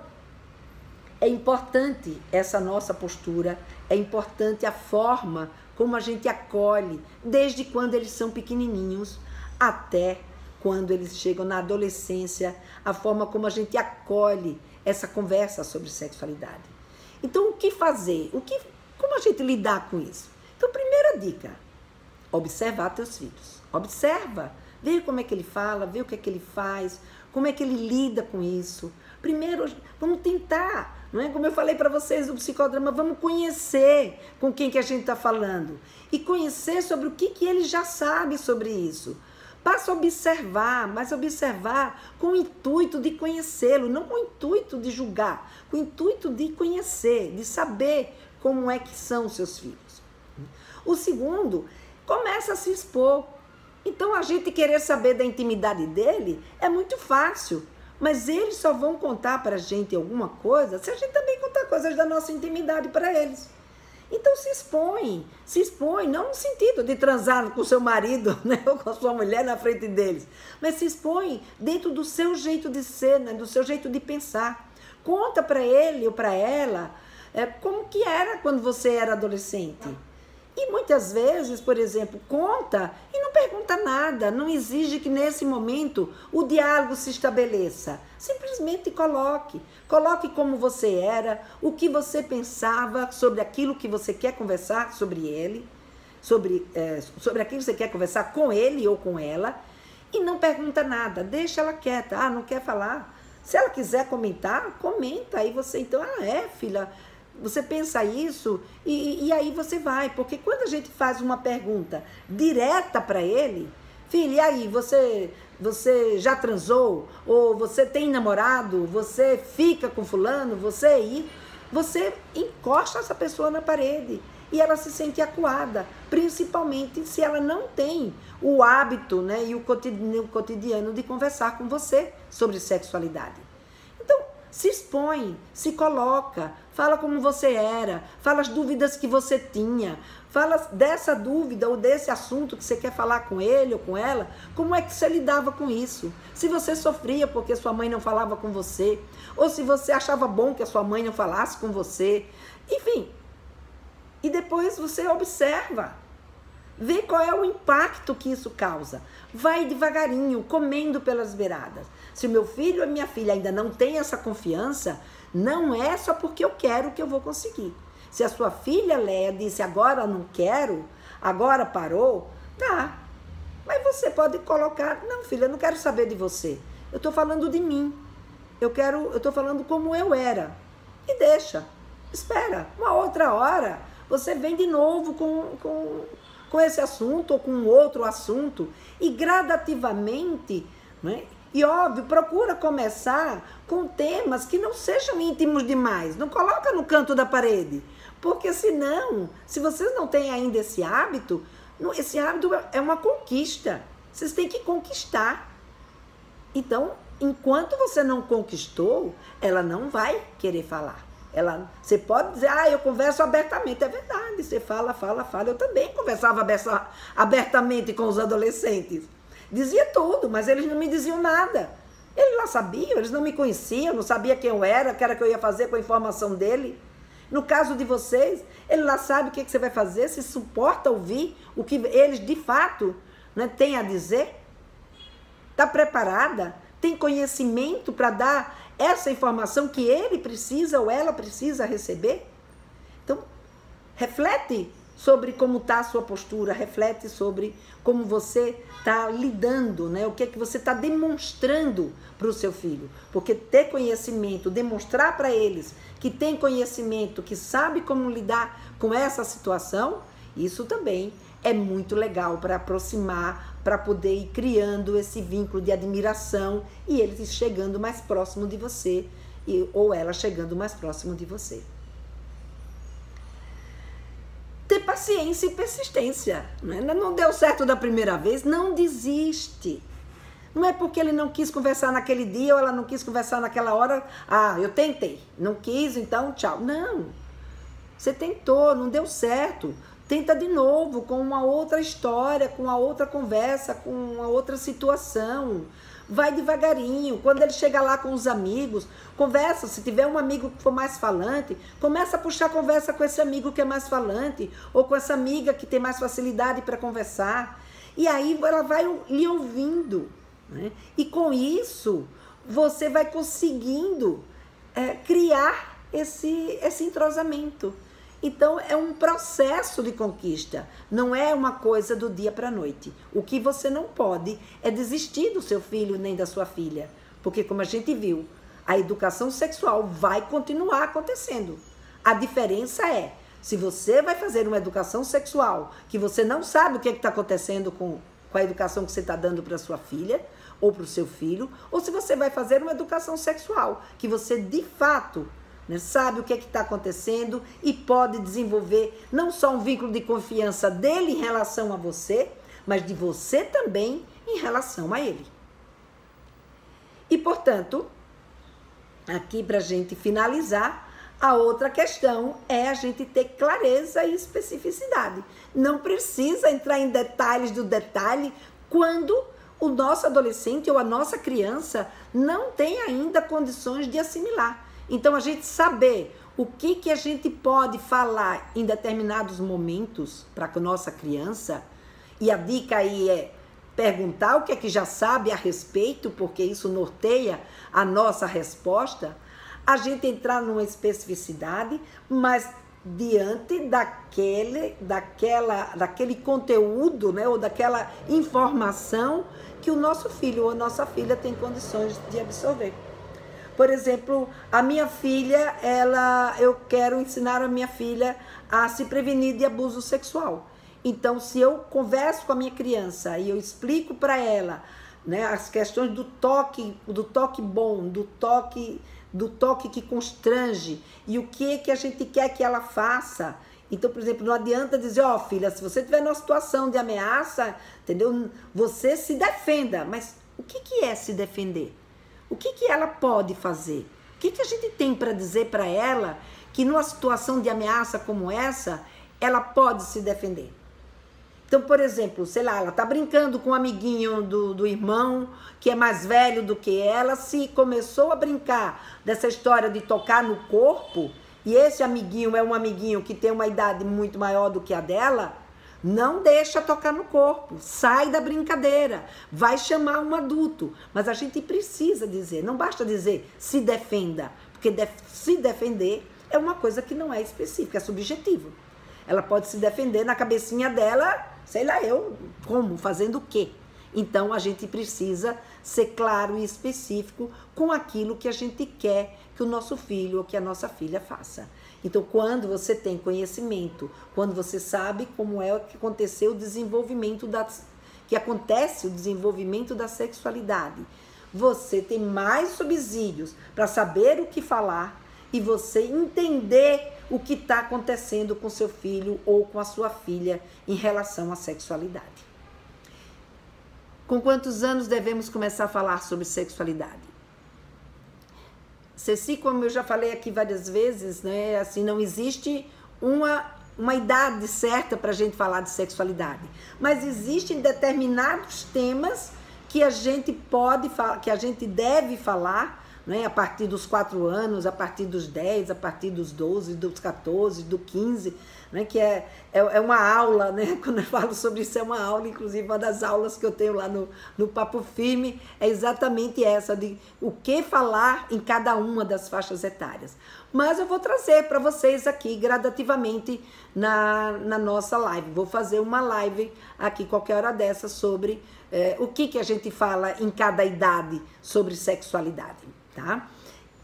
é importante essa nossa postura, é importante a forma como a gente acolhe, desde quando eles são pequenininhos até quando eles chegam na adolescência, a forma como a gente acolhe essa conversa sobre sexualidade. Então, o que fazer? Como a gente lidar com isso? Então, primeira dica, observar teus filhos. Observa, vê como é que ele fala, vê o que é que ele faz, como é que ele lida com isso. Primeiro, vamos tentar, não é? Como eu falei para vocês do psicodrama, vamos conhecer com quem que a gente está falando e conhecer sobre o que ele já sabe sobre isso. Passa a observar, mas observar com o intuito de conhecê-lo, não com o intuito de julgar, com o intuito de conhecer, de saber como é que são os seus filhos. O segundo, começa a se expor. Então, a gente querer saber da intimidade dele é muito fácil, mas eles só vão contar para a gente alguma coisa se a gente também contar coisas da nossa intimidade para eles. Então, se expõe, não no sentido de transar com o seu marido, né, ou com a sua mulher na frente deles, mas se expõe dentro do seu jeito de ser, né, do seu jeito de pensar. Conta para ele ou para ela como que era quando você era adolescente. E muitas vezes, por exemplo, conta e não pergunta nada, não exige que nesse momento o diálogo se estabeleça. Simplesmente coloque como você era, o que você pensava sobre aquilo que você quer conversar sobre ele, sobre aquilo que você quer conversar com ele ou com ela, e não pergunta nada, deixa ela quieta. Não quer falar? Se ela quiser comentar, comenta. Aí você então, filha, você pensa isso e aí você vai. Porque quando a gente faz uma pergunta direta para ele, filha, e aí, você você já transou, ou você tem namorado, você fica com fulano, você encosta essa pessoa na parede e ela se sente acuada, principalmente se ela não tem o hábito, né, e o cotidiano de conversar com você sobre sexualidade. Então, se expõe, se coloca, fala como você era, fala as dúvidas que você tinha, fala dessa dúvida ou desse assunto que você quer falar com ele ou com ela, como é que você lidava com isso? Se você sofria porque sua mãe não falava com você, ou se você achava bom que a sua mãe não falasse com você, enfim. E depois você observa, vê qual é o impacto que isso causa. Vai devagarinho, comendo pelas beiradas. Se o meu filho ou a minha filha ainda não tem essa confiança, não é só porque eu quero que eu vou conseguir. Se a sua filha, Léa, disse agora não quero, agora parou, tá. Mas você pode colocar, não filha, eu não quero saber de você. Eu estou falando de mim. Eu estou falando como eu era. E deixa, espera, uma outra hora, você vem de novo com esse assunto ou com outro assunto. E gradativamente, né? E óbvio, procura começar com temas que não sejam íntimos demais. Não coloca no canto da parede. Porque senão, se vocês não têm ainda esse hábito é uma conquista. Vocês têm que conquistar. Então, enquanto você não conquistou, ela não vai querer falar. Você pode dizer, eu converso abertamente. É verdade, você fala. Eu também conversava abertamente com os adolescentes. Dizia tudo, mas eles não me diziam nada. Eles lá sabiam, eles não me conheciam, não sabia quem eu era, o que era que eu ia fazer com a informação dele. No caso de vocês, ele lá sabe o que você vai fazer, se suporta ouvir o que eles de fato, né, têm a dizer. Está preparada? Tem conhecimento para dar essa informação que ele precisa ou ela precisa receber? Então, reflete sobre como está a sua postura, reflete sobre como você está lidando, né? O que é que você está demonstrando para o seu filho. Porque ter conhecimento, demonstrar para eles que tem conhecimento, que sabe como lidar com essa situação, isso também é muito legal para aproximar, para poder ir criando esse vínculo de admiração e eles chegando mais próximo de você, ou ela chegando mais próximo de você. Ter paciência e persistência. Não deu certo da primeira vez, não desiste. Não é porque ele não quis conversar naquele dia ou ela não quis conversar naquela hora, eu tentei, não quis, então tchau. Não, você tentou, não deu certo. Tenta de novo, com uma outra história, com uma outra conversa, com uma outra situação. Vai devagarinho. Quando ele chega lá com os amigos, conversa. Se tiver um amigo que for mais falante, começa a puxar conversa com esse amigo que é mais falante, ou com essa amiga que tem mais facilidade para conversar. E aí ela vai lhe ouvindo, né? E com isso, você vai conseguindo criar esse entrosamento. Então, é um processo de conquista, não é uma coisa do dia para a noite. O que você não pode é desistir do seu filho nem da sua filha, porque como a gente viu, a educação sexual vai continuar acontecendo. A diferença é, se você vai fazer uma educação sexual que você não sabe o que está acontecendo com a educação que você está dando para sua filha ou para o seu filho, ou se você vai fazer uma educação sexual que você de fato sabe o que está acontecendo e pode desenvolver não só um vínculo de confiança dele em relação a você, mas de você também em relação a ele. E, portanto, aqui para a gente finalizar, a outra questão é a gente ter clareza e especificidade. Não precisa entrar em detalhes do detalhe quando o nosso adolescente ou a nossa criança não tem ainda condições de assimilar. Então, a gente saber o que a gente pode falar em determinados momentos para a nossa criança, e a dica aí é perguntar o que é que já sabe a respeito, porque isso norteia a nossa resposta, a gente entrar numa especificidade, mas diante daquele conteúdo, né, ou daquela informação que o nosso filho ou a nossa filha tem condições de absorver. Por exemplo, a minha filha, eu quero ensinar a minha filha a se prevenir de abuso sexual. Então, se eu converso com a minha criança e eu explico para ela né? As questões do toque bom, do toque que constrange e o que a gente quer que ela faça. Então, por exemplo, não adianta dizer, ó, filha, se você estiver numa situação de ameaça, entendeu? Você se defenda. Mas o que é se defender? O que ela pode fazer? O que a gente tem para dizer para ela que numa situação de ameaça como essa, ela pode se defender? Então, por exemplo, sei lá, ela tá brincando com um amiguinho do irmão, que é mais velho do que ela, se começou a brincar dessa história de tocar no corpo, e esse amiguinho é um amiguinho que tem uma idade muito maior do que a dela, não deixa tocar no corpo, sai da brincadeira, vai chamar um adulto. Mas a gente precisa dizer, não basta dizer se defenda, porque se defender é uma coisa que não é específica, é subjetivo. Ela pode se defender na cabecinha dela, sei lá eu, como, fazendo o quê? Então a gente precisa ser claro e específico com aquilo que a gente quer que o nosso filho ou que a nossa filha faça. Então, quando você tem conhecimento, quando você sabe como é que aconteceu o desenvolvimento que acontece o desenvolvimento da sexualidade, você tem mais subsídios para saber o que falar e você entender o que está acontecendo com seu filho ou com a sua filha em relação à sexualidade. Com quantos anos devemos começar a falar sobre sexualidade? Ceci, como eu já falei aqui várias vezes, né, assim, não existe uma idade certa para a gente falar de sexualidade, mas existem determinados temas que a gente que a gente deve falar, né, a partir dos 4 anos, a partir dos 10, a partir dos 12, dos 14, do 15, né, que é uma aula, né, quando eu falo sobre isso é uma aula, inclusive uma das aulas que eu tenho lá no Papo Firme é exatamente essa, de o que falar em cada uma das faixas etárias. Mas eu vou trazer para vocês aqui gradativamente na nossa live, vou fazer uma live aqui qualquer hora dessa sobre o que a gente fala em cada idade sobre sexualidade. Tá?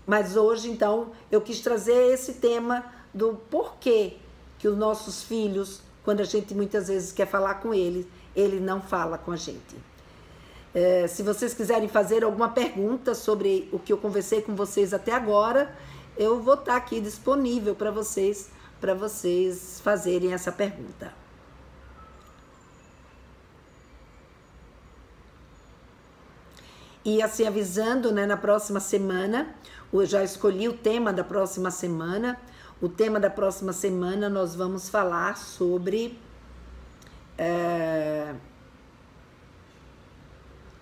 Mas hoje, então, eu quis trazer esse tema do porquê que os nossos filhos, quando a gente muitas vezes quer falar com eles, ele não fala com a gente. Se vocês quiserem fazer alguma pergunta sobre o que eu conversei com vocês até agora, eu vou estar aqui disponível para vocês fazerem essa pergunta. E assim, avisando, né, na próxima semana, eu já escolhi o tema da próxima semana. O tema da próxima semana nós vamos falar sobre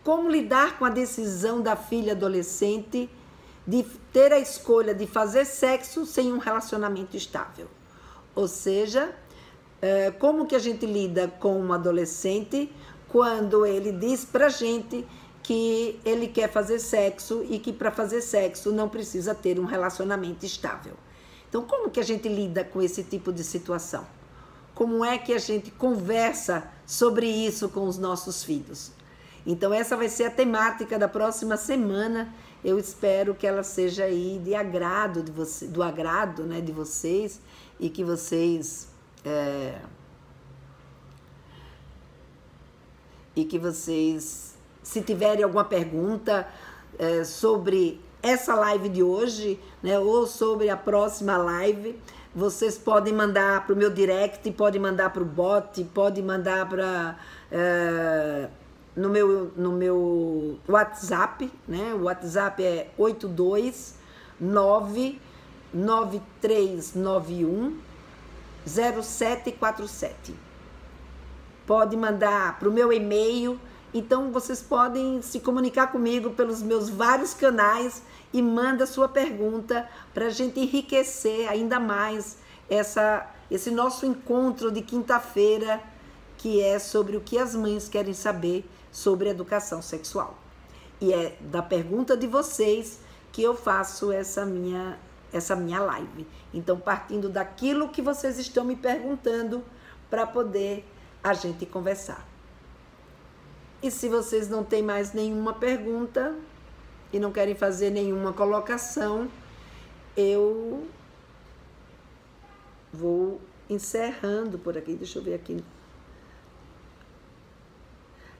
como lidar com a decisão da filha adolescente de ter a escolha de fazer sexo sem um relacionamento estável. Ou seja, como que a gente lida com um adolescente quando ele diz pra gente que ele quer fazer sexo e que para fazer sexo não precisa ter um relacionamento estável. Então, como que a gente lida com esse tipo de situação? Como é que a gente conversa sobre isso com os nossos filhos? Então, essa vai ser a temática da próxima semana. Eu espero que ela seja aí de agrado do agrado, né, de vocês e que vocês se tiverem alguma pergunta sobre essa live de hoje, né, ou sobre a próxima live, vocês podem mandar para o meu direct, podem mandar para o bot, podem mandar para no meu WhatsApp, né? O WhatsApp é 82993910747. Pode mandar para o meu e-mail. Então, vocês podem se comunicar comigo pelos meus vários canais e manda sua pergunta para a gente enriquecer ainda mais esse nosso encontro de quinta-feira, que é sobre o que as mães querem saber sobre educação sexual. E é da pergunta de vocês que eu faço essa minha live. Então, partindo daquilo que vocês estão me perguntando para poder a gente conversar. E se vocês não têm mais nenhuma pergunta e não querem fazer nenhuma colocação, eu vou encerrando por aqui. Deixa eu ver aqui.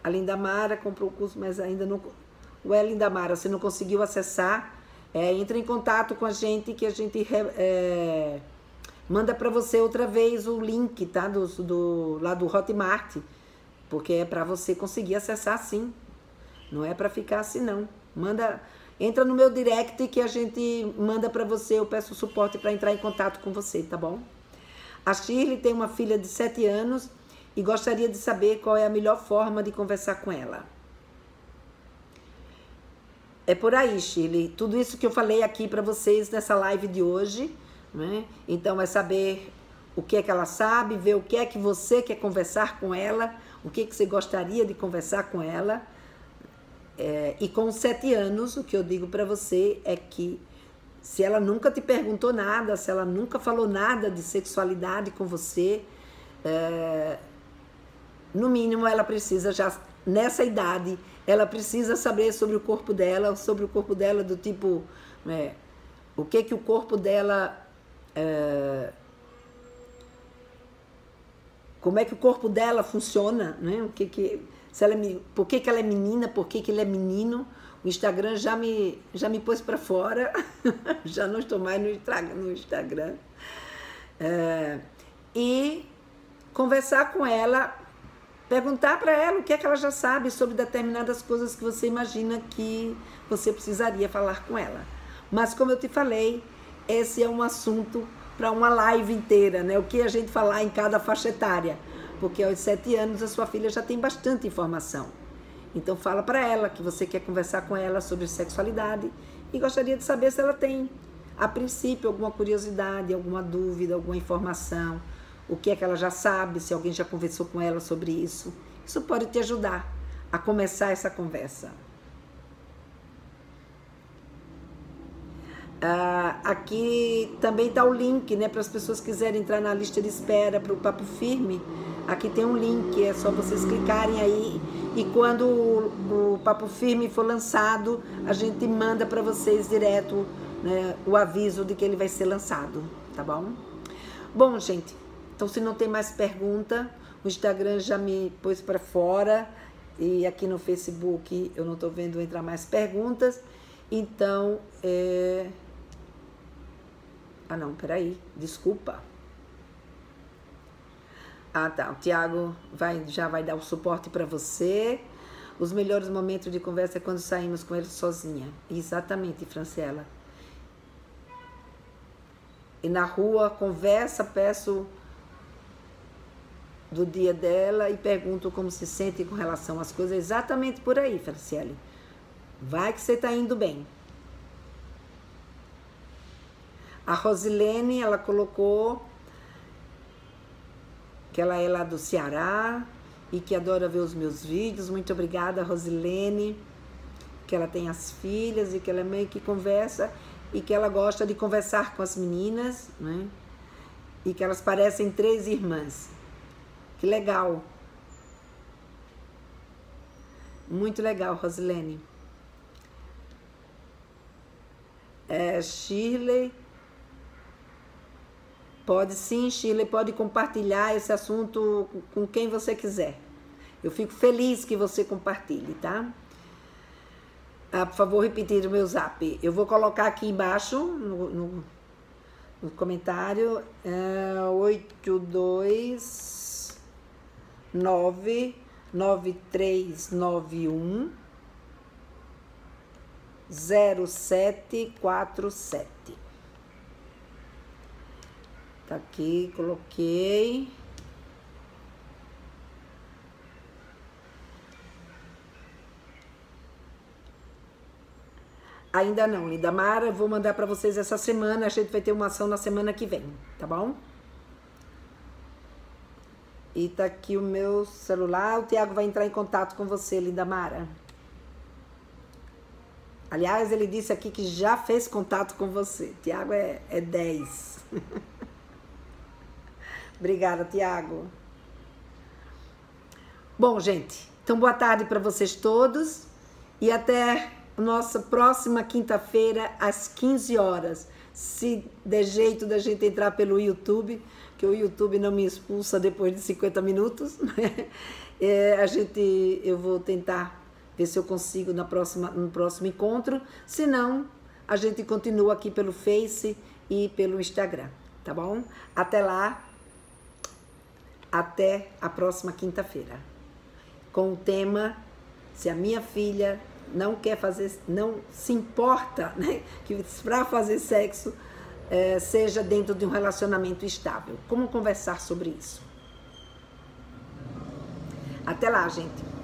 A Lindamara comprou o curso, mas ainda não... Ué, Lindamara, você não conseguiu acessar? Entre em contato com a gente, que a gente manda para você outra vez o link, tá? Lá do Hotmart, porque é para você conseguir acessar sim. Não é para ficar assim, não. Entra no meu direct que a gente manda para você, eu peço suporte para entrar em contato com você, tá bom? A Shirley tem uma filha de 7 anos e gostaria de saber qual é a melhor forma de conversar com ela. É por aí, Shirley. Tudo isso que eu falei aqui para vocês nessa live de hoje, né? Então é saber o que é que ela sabe, ver o que é que você quer conversar com ela, o que é que você gostaria de conversar com ela. E com 7 anos, o que eu digo para você é que se ela nunca te perguntou nada, se ela nunca falou nada de sexualidade com você, no mínimo ela precisa já, nessa idade, ela precisa saber sobre o corpo dela do tipo, o que o corpo dela, como é que o corpo dela funciona, né? Por que ela é menina, por que ele é menino. O Instagram já me pôs para fora, já não estou mais no Instagram. E conversar com ela, perguntar para ela o que é que ela já sabe sobre determinadas coisas que você imagina que você precisaria falar com ela. Mas como eu te falei, esse é um assunto para uma live inteira, né? O que a gente falar em cada faixa etária, porque aos 7 anos a sua filha já tem bastante informação. Então fala para ela que você quer conversar com ela sobre sexualidade e gostaria de saber se ela tem, a princípio, alguma curiosidade, alguma dúvida, alguma informação, o que é que ela já sabe, se alguém já conversou com ela sobre isso. Isso pode te ajudar a começar essa conversa. Aqui também está o link, né, para as pessoas que quiserem entrar na lista de espera para o Papo Firme. Aqui tem um link, é só vocês clicarem aí e quando o Papo Firme for lançado, a gente manda para vocês direto, né, o aviso de que ele vai ser lançado, tá bom? Bom, gente, então se não tem mais pergunta, o Instagram já me pôs para fora e aqui no Facebook eu não estou vendo entrar mais perguntas, então, Ah, não, peraí, desculpa. Ah, tá, o Tiago já vai dar o suporte para você. Os melhores momentos de conversa é quando saímos com ele sozinha. Exatamente, Franciela. E na rua, conversa, peço do dia dela e pergunto como se sente com relação às coisas. Exatamente por aí, Franciele. Vai que você está indo bem. A Rosilene, ela colocou que ela é lá do Ceará e que adora ver os meus vídeos. Muito obrigada, Rosilene, que ela tem as filhas e que ela é meio que conversa e que ela gosta de conversar com as meninas, né? E que elas parecem 3 irmãs. Que legal. Muito legal, Rosilene. Shirley... Pode sim, Shirley, pode compartilhar esse assunto com quem você quiser. Eu fico feliz que você compartilhe, tá? Por favor, repetir o meu zap. Eu vou colocar aqui embaixo, no comentário, 8299391 0747. Tá aqui, coloquei. Ainda não, Lindamara, eu vou mandar para vocês essa semana, a gente vai ter uma ação na semana que vem, tá bom? E tá aqui o meu celular, o Tiago vai entrar em contato com você, Lindamara. Aliás, ele disse aqui que já fez contato com você. Tiago é 10. Obrigada, Tiago. Bom, gente, então boa tarde para vocês todos e até a nossa próxima quinta-feira às 15 horas. Se der jeito da gente entrar pelo YouTube, que o YouTube não me expulsa depois de 50 minutos, né? Eu vou tentar ver se eu consigo no próximo encontro. Se não, a gente continua aqui pelo Face e pelo Instagram, tá bom? Até lá, até a próxima quinta-feira, com o tema: se a minha filha não quer fazer, não se importa, né, que para fazer sexo seja dentro de um relacionamento estável. Como conversar sobre isso? Até lá, gente.